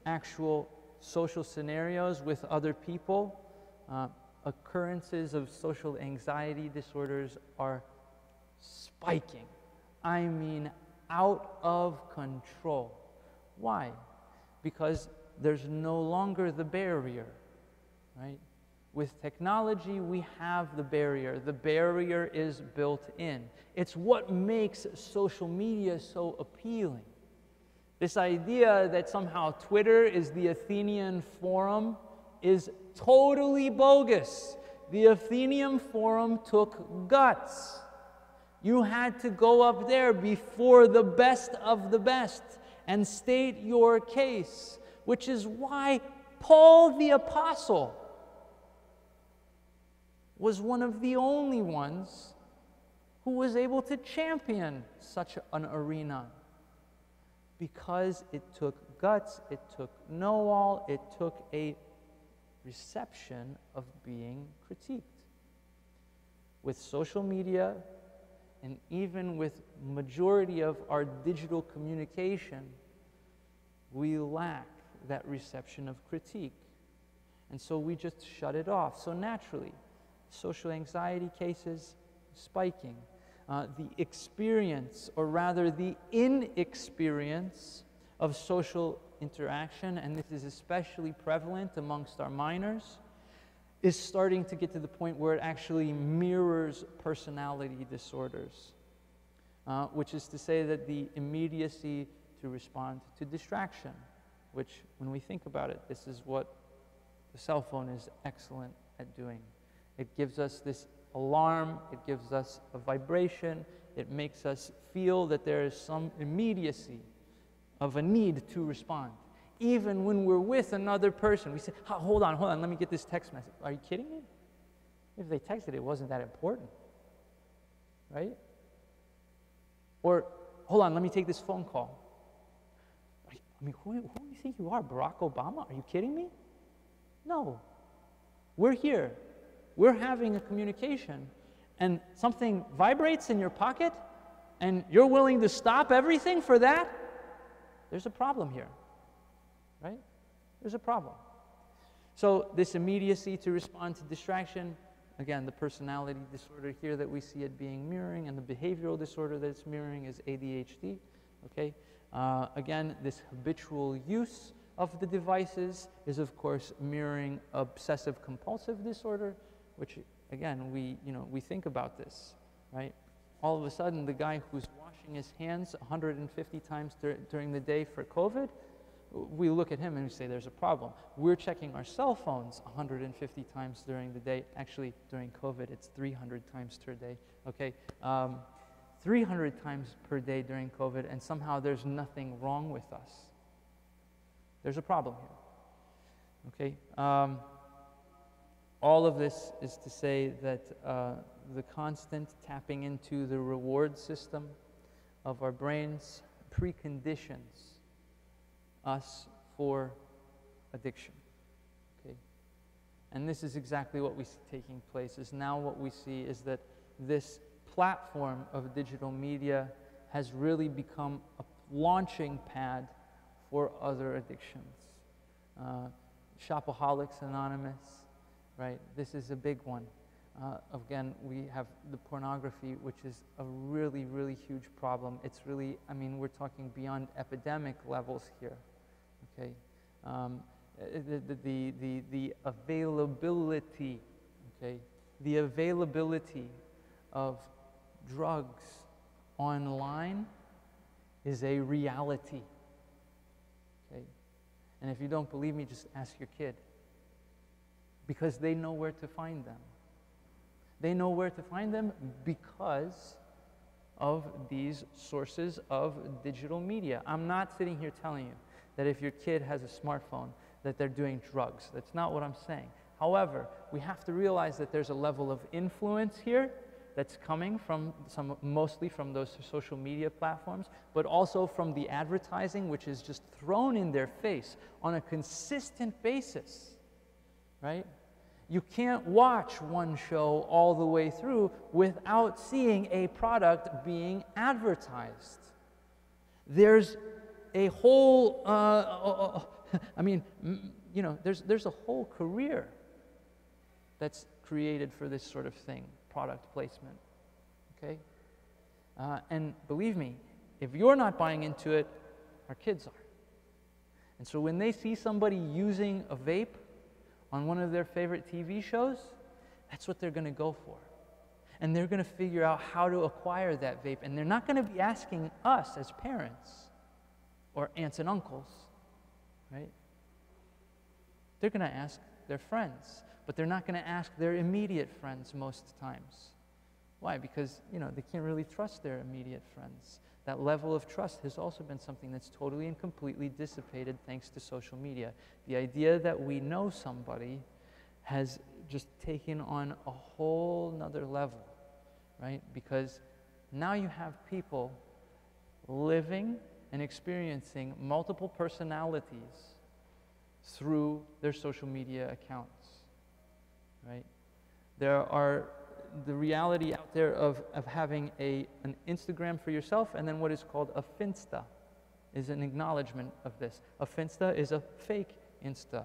actual social scenarios with other people, occurrences of social anxiety disorders are spiking. I mean, out of control. Why? Because there's no longer the barrier, right? With technology, we have the barrier. The barrier is built in. It's what makes social media so appealing. This idea that somehow Twitter is the Athenian Forum is totally bogus. The Athenian Forum took guts. You had to go up there before the best of the best and state your case, which is why Paul the Apostle was one of the only ones who was able to champion such an arena. Because it took guts, it took know-all, it took a reception of being critiqued. With social media, and even with majority of our digital communication, we lack that reception of critique. And so we just shut it off. So naturally, social anxiety cases spiking. The experience, or rather the inexperience of social interaction, and this is especially prevalent amongst our minors, is starting to get to the point where it actually mirrors personality disorders, which is to say that the immediacy to respond to distraction, which when we think about it, this is what the cell phone is excellent at doing. It gives us this alarm, it gives us a vibration, it makes us feel that there is some immediacy of a need to respond. Even when we're with another person, we say, hold on, let me get this text message. Are you kidding me? If they texted, it wasn't that important, right? Or, hold on, let me take this phone call. I mean, who do you think you are, Barack Obama? Are you kidding me? No. We're here. We're having a communication, and something vibrates in your pocket, and you're willing to stop everything for that? There's a problem here, right? There's a problem. So this immediacy to respond to distraction, again, the personality disorder here that we see it being mirroring, and the behavioral disorder that it's mirroring is ADHD, okay? Again, this habitual use of the devices is, of course, mirroring obsessive-compulsive disorder, which, again, we think about this, right? All of a sudden, the guy who's washing his hands 150 times during the day for COVID, we look at him and we say there's a problem. We're checking our cell phones 150 times during the day. Actually, during COVID, it's 300 times per day, okay? 300 times per day during COVID, and somehow there's nothing wrong with us. There's a problem here, okay? All of this is to say that the constant tapping into the reward system of our brains preconditions us for addiction, okay? And this is exactly what we see taking place. Is now what we see is that this platform of digital media has really become a launching pad for other addictions. Shopaholics Anonymous, right? This is a big one. Again, we have the pornography, which is a really, really huge problem. It's really, I mean, we're talking beyond epidemic levels here, okay? The availability, okay? The availability of drugs online is a reality, okay? And if you don't believe me, just ask your kid, because they know where to find them. They know where to find them because of these sources of digital media. I'm not sitting here telling you that if your kid has a smartphone, that they're doing drugs. That's not what I'm saying. However, we have to realize that there's a level of influence here that's coming from mostly from those social media platforms, but also from the advertising, which is just thrown in their face on a consistent basis, right? You can't watch one show all the way through without seeing a product being advertised. There's a whole, I mean, you know, there's a whole career that's created for this sort of thing, product placement, okay? And believe me, if you're not buying into it, our kids are. And so when they see somebody using a vape on one of their favorite TV shows, that's what they're going to go for. And they're going to figure out how to acquire that vape. And they're not going to be asking us as parents or aunts and uncles, right? They're going to ask their friends, but they're not going to ask their immediate friends most times. Why? Because, you know, they can't really trust their immediate friends. That level of trust has also been something that's totally and completely dissipated thanks to social media. The idea that we know somebody has just taken on a whole nother level, right? Because now you have people living and experiencing multiple personalities through their social media accounts, right? There are the reality out there of having an Instagram for yourself and then what is called a Finsta, is an acknowledgement of this. A Finsta is a fake Insta,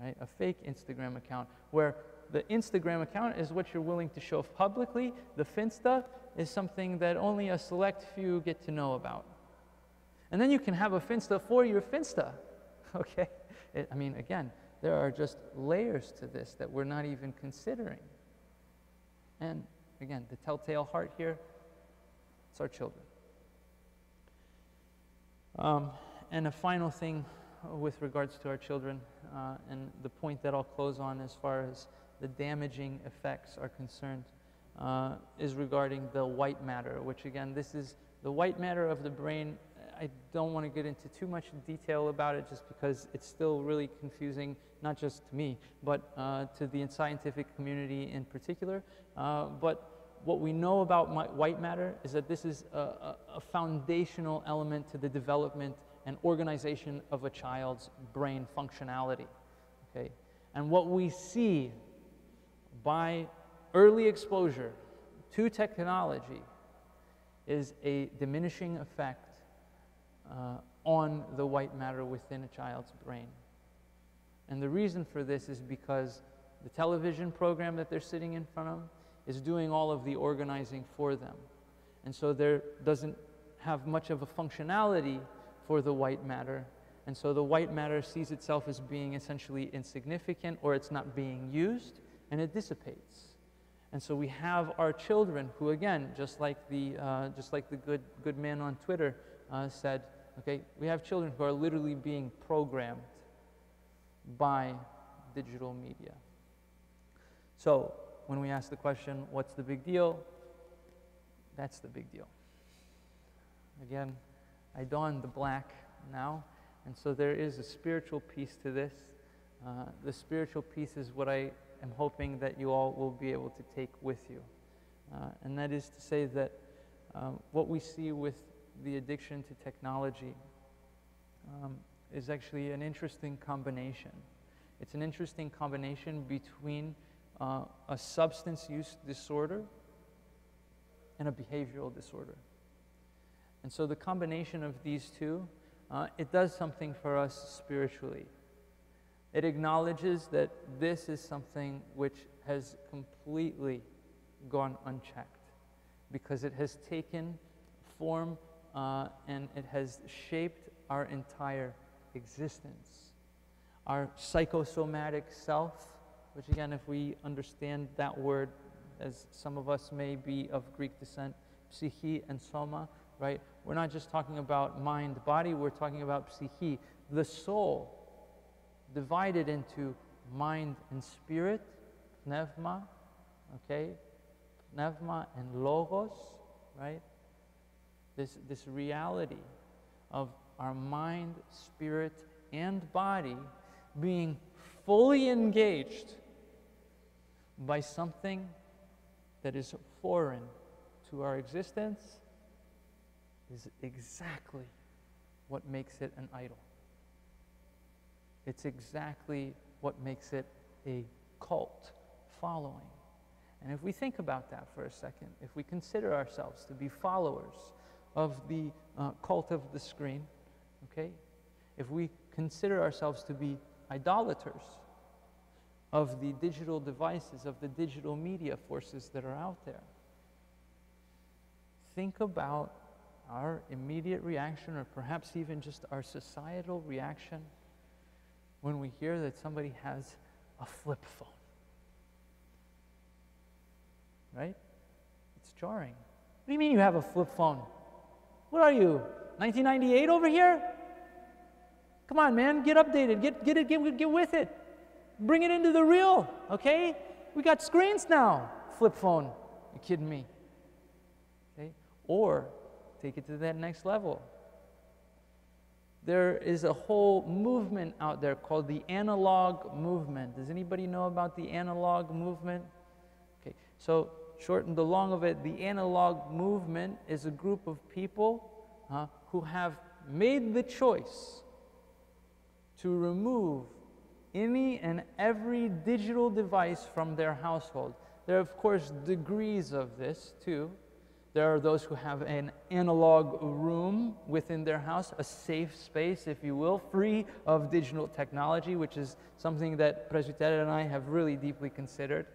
right? A fake Instagram account, where the Instagram account is what you're willing to show publicly. The Finsta is something that only a select few get to know about. And then you can have a Finsta for your Finsta, okay? I mean, again, there are just layers to this that we're not even considering. And again, the telltale heart here, it's our children. And a final thing with regards to our children, and the point that I'll close on as far as the damaging effects are concerned, is regarding the white matter, which again, this is the white matter of the brain. I don't want to get into too much detail about it just because it's still really confusing, not just to me, but to the scientific community in particular. But what we know about white matter is that this is a foundational element to the development and organization of a child's brain functionality. Okay? And what we see by early exposure to technology is a diminishing effect on the white matter within a child's brain. And the reason for this is because the television program that they're sitting in front of is doing all of the organizing for them. And so there doesn't have much of a functionality for the white matter. And so the white matter sees itself as being essentially insignificant, or it's not being used, and it dissipates. And so we have our children who, again, just like the good man on Twitter said, okay, we have children who are literally being programmed by digital media. So when we ask the question, what's the big deal? That's the big deal. Again, I don the black now, and so there is a spiritual piece to this. The spiritual piece is what I am hoping that you all will be able to take with you. And that is to say that what we see with the addiction to technology is actually an interesting combination. It's an interesting combination between a substance use disorder and a behavioral disorder. And so the combination of these two, it does something for us spiritually. It acknowledges that this is something which has completely gone unchecked, because it has taken form and it has shaped our entire existence. Our psychosomatic self, which again, if we understand that word, as some of us may be of Greek descent, psyche and soma, right? We're not just talking about mind, body, we're talking about psyche, the soul, divided into mind and spirit, pneuma, okay? Pneuma and logos, right? This reality of our mind, spirit, and body being fully engaged by something that is foreign to our existence is exactly what makes it an idol. It's exactly what makes it a cult following. And if we think about that for a second, if we consider ourselves to be followers of the cult of the screen, okay? If we consider ourselves to be idolaters of the digital devices, of the digital media forces that are out there, think about our immediate reaction, or perhaps even just our societal reaction, when we hear that somebody has a flip phone. Right? It's jarring. What do you mean you have a flip phone? What are you, 1998 over here? Come on, man, get updated, get with it. Bring it into the real, okay? We got screens now. Flip phone, you kidding me? Okay? Or take it to that next level. There is a whole movement out there called the analog movement. Does anybody know about the analog movement? Okay, so short and the long of it, the analog movement is a group of people who have made the choice to remove any and every digital device from their household. There are, of course, degrees of this too, There are those who have an analog room within their house, a safe space, if you will, free of digital technology, which is something that Presbyterian and I have really deeply considered,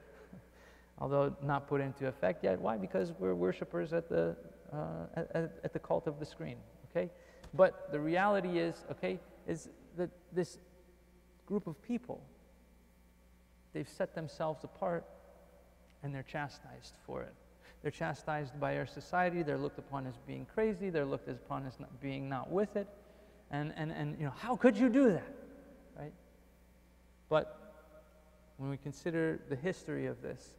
although not put into effect yet. Why? Because we're worshipers at the cult of the screen, okay? But the reality is, okay, is that this group of people, they've set themselves apart and they're chastised for it. They're chastised by our society. They're looked upon as being crazy. They're looked upon as not with it. And you know, how could you do that, right? But when we consider the history of this,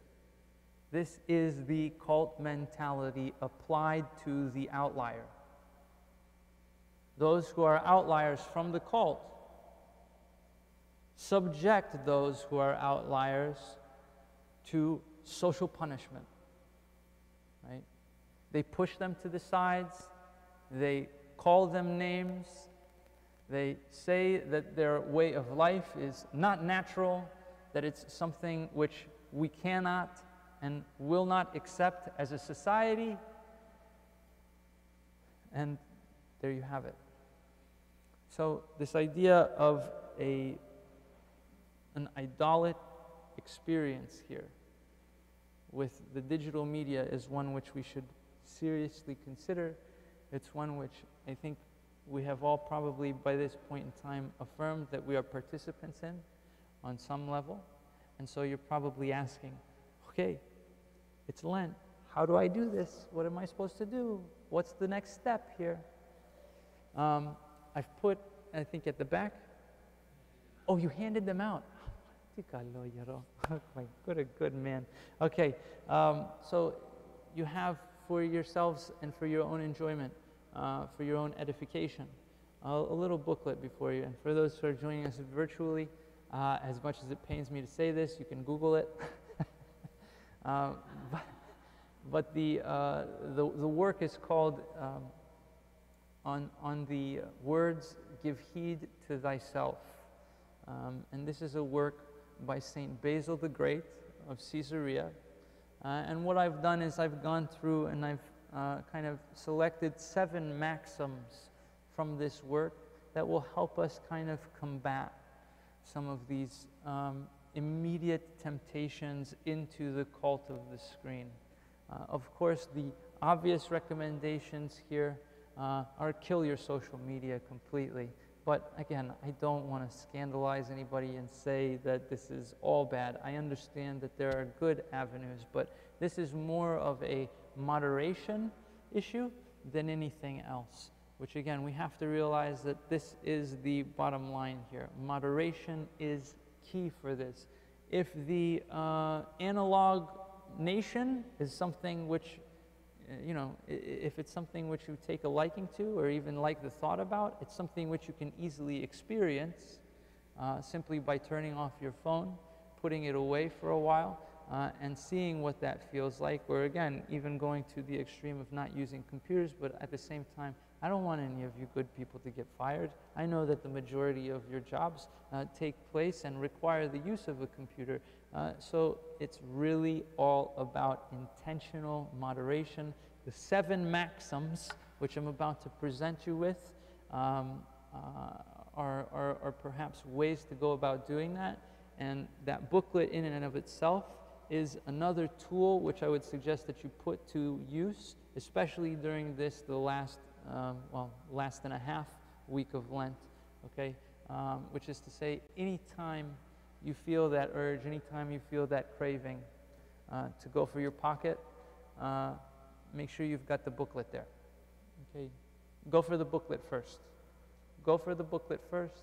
this is the cult mentality applied to the outlier. Those who are outliers from the cult subject those who are outliers to social punishment. Right? They push them to the sides, they call them names, they say that their way of life is not natural, that it's something which we cannot and will not accept as a society, and there you have it. So this idea of an idolate experience here with the digital media is one which we should seriously consider. It's one which I think we have all probably by this point in time affirmed that we are participants in on some level. And so you're probably asking, okay, it's Lent. How do I do this? What am I supposed to do? What's the next step here? I've put, I think at the back, oh, you handed them out. What a good man. Okay, so you have for yourselves and for your own enjoyment, for your own edification, a little booklet before you. And for those who are joining us virtually, as much as it pains me to say this, you can Google it. But the work is called on the words, "Give heed to thyself." And this is a work by Saint Basil the Great of Caesarea. And what I've done is I've gone through and I've kind of selected 7 maxims from this work that will help us kind of combat some of these immediate temptations into the cult of the screen. Of course, the obvious recommendations here are kill your social media completely. But again, I don't want to scandalize anybody and say that this is all bad. I understand that there are good avenues, but this is more of a moderation issue than anything else, which again, we have to realize that this is the bottom line here. Moderation is key for this. If the analog nation is something which you know, if it's something which you take a liking to or even like the thought about, it's something which you can easily experience simply by turning off your phone, putting it away for a while, and seeing what that feels like, or again, even going to the extreme of not using computers, but at the same time, I don't want any of you good people to get fired. I know that the majority of your jobs take place and require the use of a computer. So it's really all about intentional moderation. The 7 maxims, which I'm about to present you with, are perhaps ways to go about doing that. And that booklet in and of itself is another tool which I would suggest that you put to use, especially during this, the last and a half week of Lent, okay? Which is to say, anytime you feel that urge, anytime you feel that craving to go for your pocket, make sure you've got the booklet there, okay? Go for the booklet first. Go for the booklet first,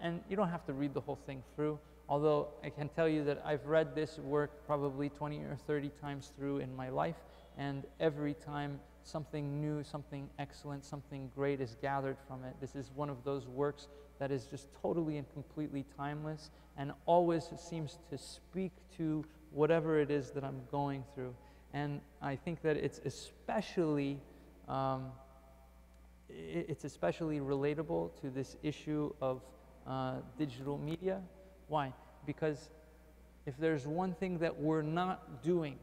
and you don't have to read the whole thing through, although I can tell you that I've read this work probably 20 or 30 times through in my life, and every time something new, something excellent, something great is gathered from it. This is one of those works that is just totally and completely timeless and always seems to speak to whatever it is that I'm going through. And I think that it's especially relatable to this issue of digital media. Why? Because if there's one thing that we're not doing,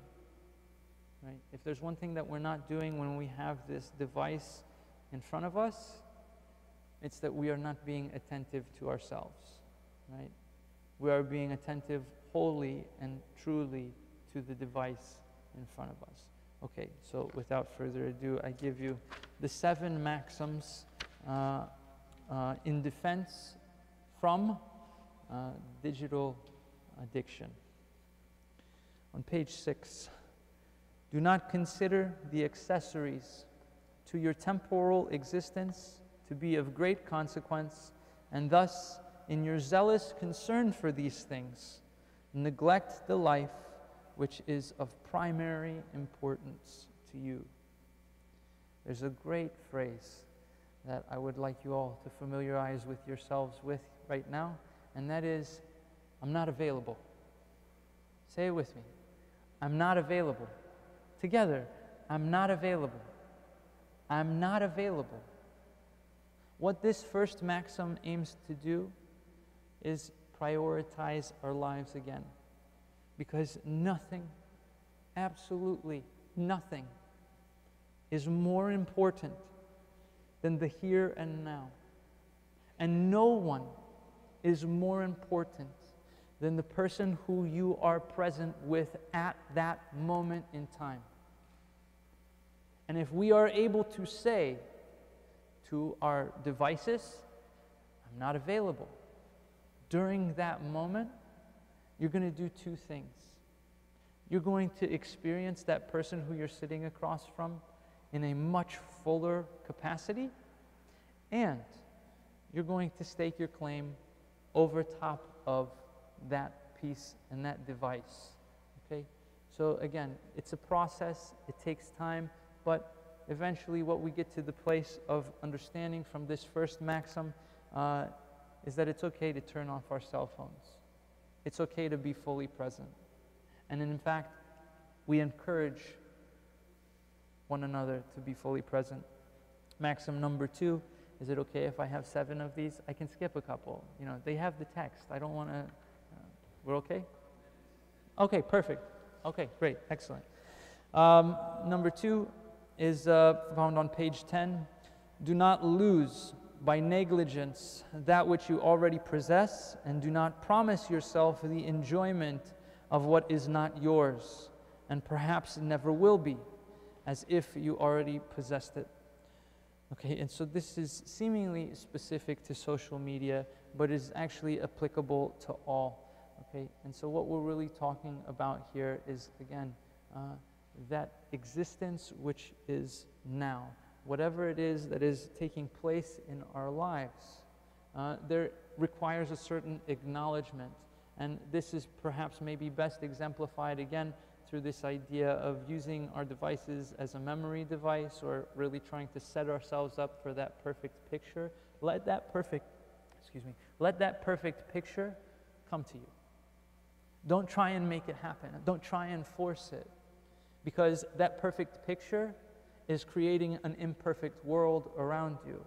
right? If there's one thing that we're not doing when we have this device in front of us, it's that we are not being attentive to ourselves, right? We are being attentive wholly and truly to the device in front of us. Okay, so without further ado, I give you the 7 maxims in defense from digital addiction. On page 6, do not consider the accessories to your temporal existence to be of great consequence, and thus, in your zealous concern for these things, neglect the life which is of primary importance to you. There's a great phrase that I would like you all to familiarize with yourselves with right now, and that is, I'm not available. Say it with me. I'm not available. Together, I'm not available. I'm not available. What this first maxim aims to do is prioritize our lives again. Because nothing, absolutely nothing, is more important than the here and now. And no one is more important than the person who you are present with at that moment in time. And if we are able to say to our devices, I'm not available, during that moment, you're going to do 2 things. You're going to experience that person who you're sitting across from in a much fuller capacity, and you're going to stake your claim over top of that piece and that device. Okay? So again, it's a process, it takes time, but eventually what we get to the place of understanding from this first maxim is that it's okay to turn off our cell phones. It's okay to be fully present. And in fact, we encourage one another to be fully present. Maxim number 2, is it okay if I have 7 of these? I can skip a couple. You know, they have the text. I don't want to, we're okay? Okay, perfect. Okay, great, excellent. Number 2 is found on page 10. Do not lose by negligence that which you already possess, and do not promise yourself the enjoyment of what is not yours, and perhaps never will be, as if you already possessed it. Okay, and so this is seemingly specific to social media, but is actually applicable to all. Okay, and so what we're really talking about here is, again, that existence which is now. Whatever it is that is taking place in our lives, there requires a certain acknowledgement. And this is perhaps maybe best exemplified again through this idea of using our devices as a memory device, or really trying to set ourselves up for that perfect picture. Let that perfect picture come to you. Don't try and make it happen. Don't try and force it. Because that perfect picture is creating an imperfect world around you.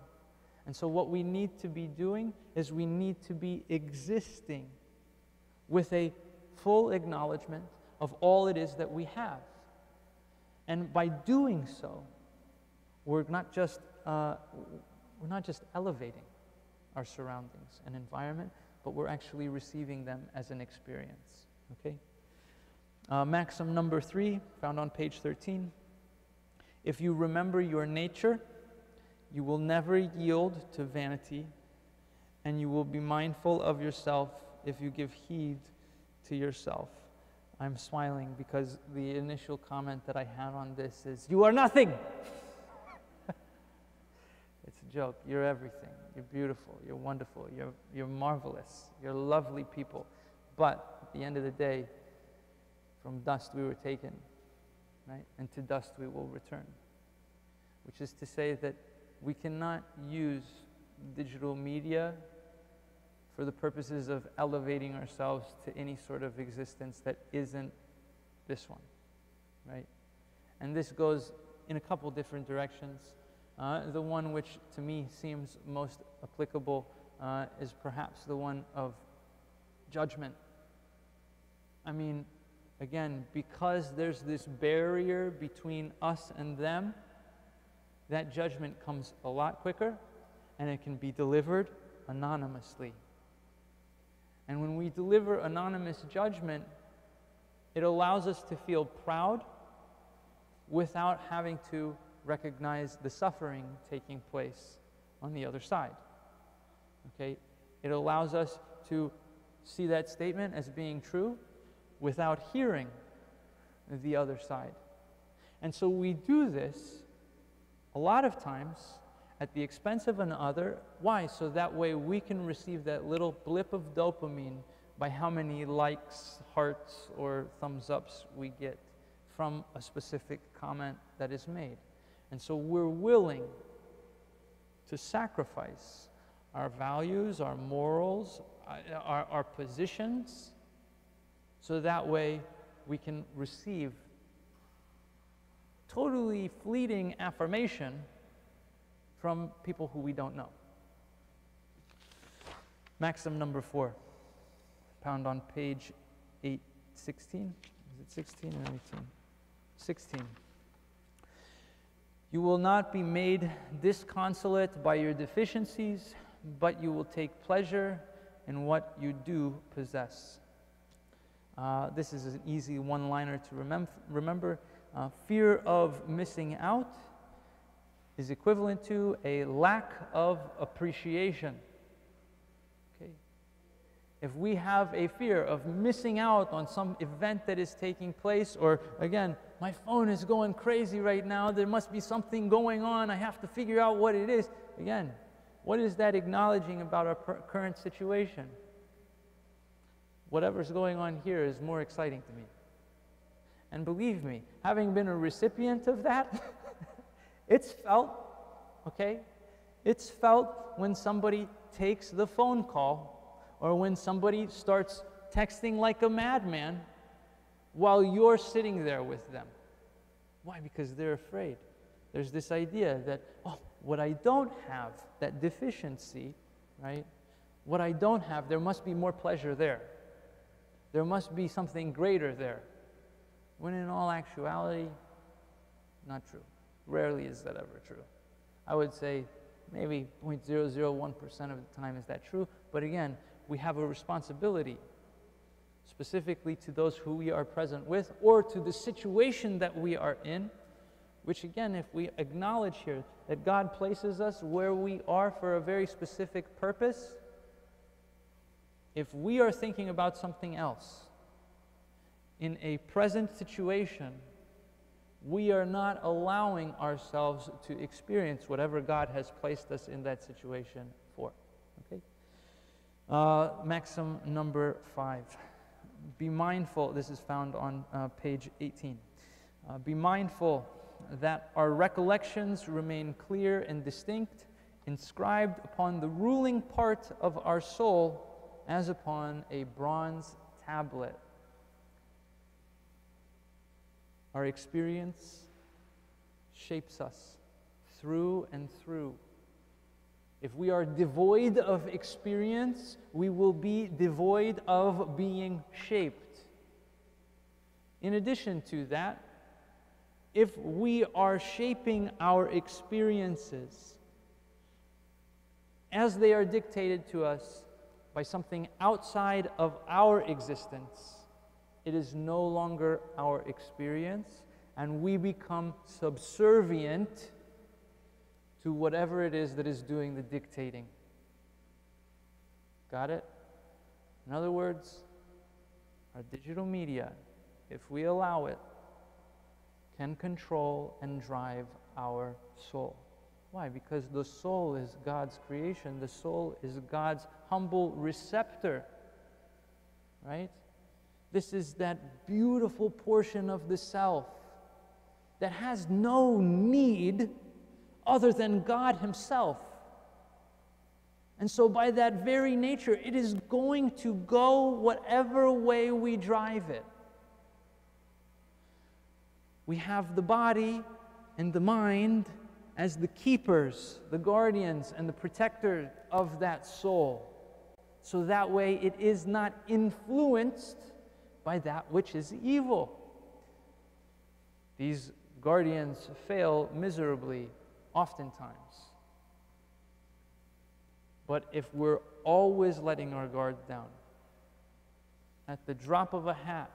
And so what we need to be doing is we need to be existing with a full acknowledgement of all it is that we have. And by doing so, we're not just elevating our surroundings and environment, but we're actually receiving them as an experience. Okay? Maxim number 3, found on page 13. If you remember your nature, you will never yield to vanity, and you will be mindful of yourself if you give heed to yourself. I'm smiling because the initial comment that I had on this is, you are nothing! It's a joke. You're everything. You're beautiful. You're wonderful. You're marvelous. You're lovely people. But at the end of the day, from dust we were taken, right? And to dust we will return. Which is to say that we cannot use digital media for the purposes of elevating ourselves to any sort of existence that isn't this one, right? And this goes in a couple different directions. The one which to me seems most applicable is perhaps the one of judgment. I mean, again, because there's this barrier between us and them, that judgment comes a lot quicker, and it can be delivered anonymously. And when we deliver anonymous judgment, it allows us to feel proud without having to recognize the suffering taking place on the other side. Okay? It allows us to see that statement as being true without hearing the other side. And so we do this a lot of times at the expense of another. Why? So that way we can receive that little blip of dopamine by how many likes, hearts, or thumbs ups we get from a specific comment that is made. And so we're willing to sacrifice our values, our morals, our positions, so that way we can receive totally fleeting affirmation from people who we don't know. Maxim number 4, found on page 816. Is it 16 or 18? 16. You will not be made disconsolate by your deficiencies, but you will take pleasure in what you do possess. This is an easy one-liner to remember. Fear of missing out is equivalent to a lack of appreciation. Okay? If we have a fear of missing out on some event that is taking place, or again, my phone is going crazy right now, there must be something going on, I have to figure out what it is. Again, what is that acknowledging about our current situation? Whatever's going on here is more exciting to me. And believe me, having been a recipient of that, it's felt, okay? It's felt when somebody takes the phone call, or when somebody starts texting like a madman while you're sitting there with them. Why? Because they're afraid. There's this idea that, oh, what I don't have, that deficiency, right? What I don't have, there must be more pleasure there. There must be something greater there. When in all actuality, not true. Rarely is that ever true. I would say maybe 0.001% of the time is that true. But again, we have a responsibility, specifically to those who we are present with, or to the situation that we are in, which again, if we acknowledge here that God places us where we are for a very specific purpose, if we are thinking about something else in a present situation, we are not allowing ourselves to experience whatever God has placed us in that situation for. Okay? Maxim number 5. Be mindful, this is found on page 18. Be mindful that our recollections remain clear and distinct, inscribed upon the ruling part of our soul as upon a bronze tablet. Our experience shapes us through and through. If we are devoid of experience, we will be devoid of being shaped. In addition to that, if we are shaping our experiences as they are dictated to us by something outside of our existence, it is no longer our experience, and we become subservient to whatever it is that is doing the dictating. Got it? In other words, our digital media, if we allow it, can control and drive our soul. Why? Because the soul is God's creation. The soul is God's humble receptor, right? This is that beautiful portion of the self that has no need other than God Himself. And so by that very nature, it is going to go whatever way we drive it. We have the body and the mind as the keepers, the guardians, and the protectors of that soul. So that way it is not influenced by that which is evil. These guardians fail miserably oftentimes. But if we're always letting our guard down, at the drop of a hat,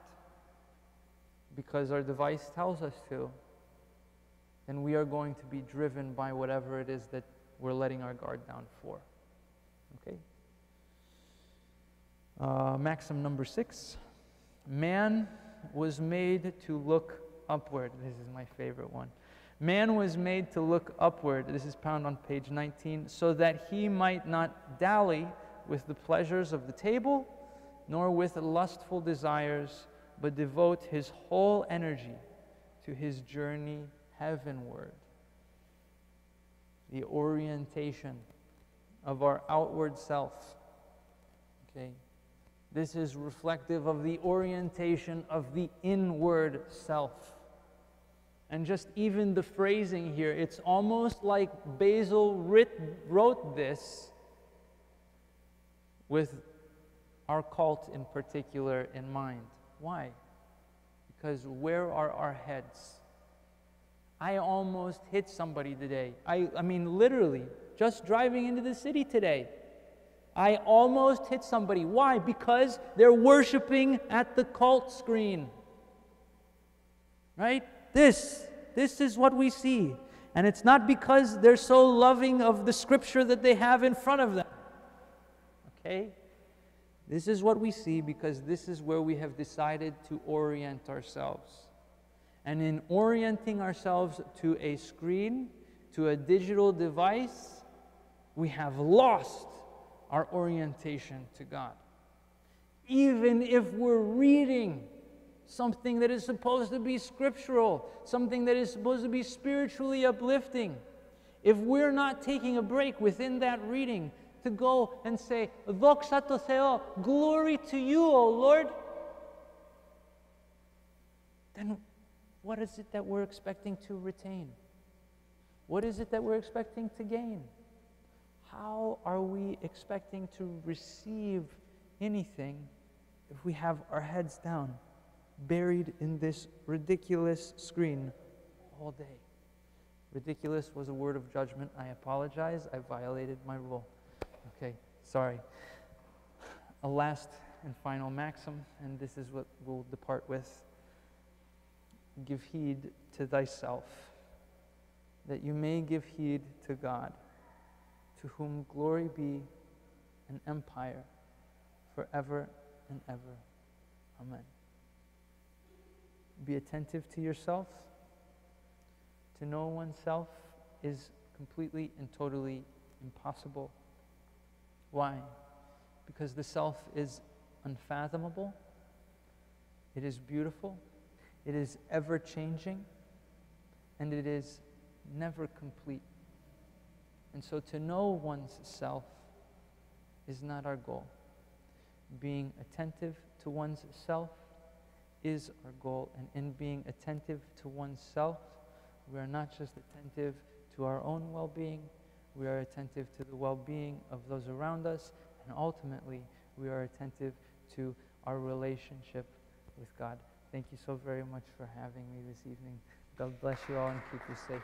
because our device tells us to, then we are going to be driven by whatever it is that we're letting our guard down for. Okay? Maxim number 6. Man was made to look upward. This is my favorite one. Man was made to look upward. This is found on page 19. So that he might not dally with the pleasures of the table, nor with lustful desires, but devote his whole energy to his journey heavenward. The orientation of our outward self. Okay? This is reflective of the orientation of the inward self. And just even the phrasing here, it's almost like Basil wrote this with our cult in particular in mind. Why? Because where are our heads? I almost hit somebody today. I mean, literally, just driving into the city today. I almost hit somebody. Why? Because they're worshiping at the cult screen. Right? This is what we see. And it's not because they're so loving of the scripture that they have in front of them. Okay? This is what we see because this is where we have decided to orient ourselves. And in orienting ourselves to a screen, to a digital device, we have lost our orientation to God. Even if we're reading something that is supposed to be scriptural, something that is supposed to be spiritually uplifting, if we're not taking a break within that reading to go and say, Doxa tau Theo, glory to you, O Lord, then what is it that we're expecting to retain? What is it that we're expecting to gain? How are we expecting to receive anything if we have our heads down, buried in this ridiculous screen all day? Ridiculous was a word of judgment. I apologize. I violated my rule. Okay, sorry. A last and final maxim, and this is what we'll depart with. Give heed to thyself, that you may give heed to God, to whom glory be and empire forever and ever. Amen. Be attentive to yourself. To know oneself is completely and totally impossible. Why? Because the self is unfathomable. It is beautiful. It is ever-changing. And it is never complete. And so to know one's self is not our goal. Being attentive to one's self is our goal. And in being attentive to one's self, we are not just attentive to our own well-being, we are attentive to the well-being of those around us, and ultimately, we are attentive to our relationship with God. Thank you so very much for having me this evening. God bless you all and keep you safe.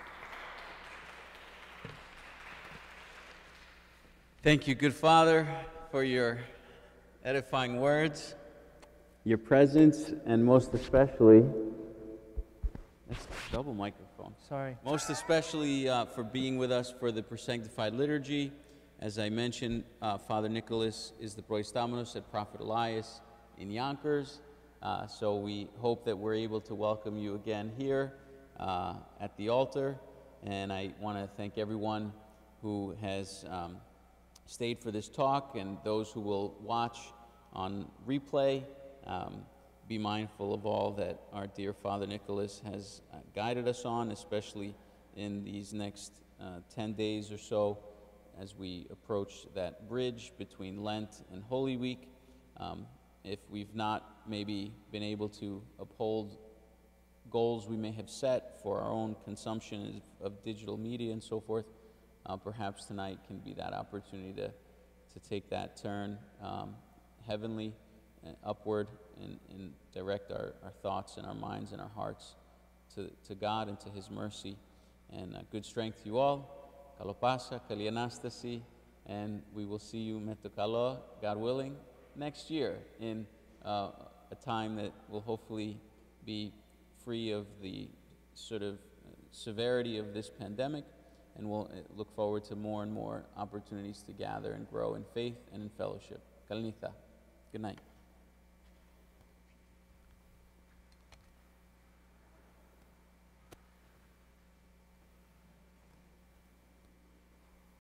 Thank you, good Father, for your edifying words, your presence, and most especially, that's a double microphone.
Sorry.
Most especially for being with us for the Presanctified Liturgy. As I mentioned, Father Nikolas is the Proistamenos at Prophet Elias in Yonkers. So we hope that we're able to welcome you again here at the altar. And I want to thank everyone who has stayed for this talk and those who will watch on replay. Be mindful of all that our dear Father Nikolas has guided us on, especially in these next 10 days or so as we approach that bridge between Lent and Holy Week. If we've not maybe been able to uphold goals we may have set for our own consumption of digital media and so forth, perhaps tonight can be that opportunity to take that turn heavenly upward and direct our thoughts and our minds and our hearts to God and to His mercy. And good strength to you all. Kalopasa, Kalianastasi, and we will see you, Metokalo, God willing, next year in a time that will hopefully be free of the sort of severity of this pandemic, and we'll look forward to more and more opportunities to gather and grow in faith and in fellowship. Kalinitha. Good night.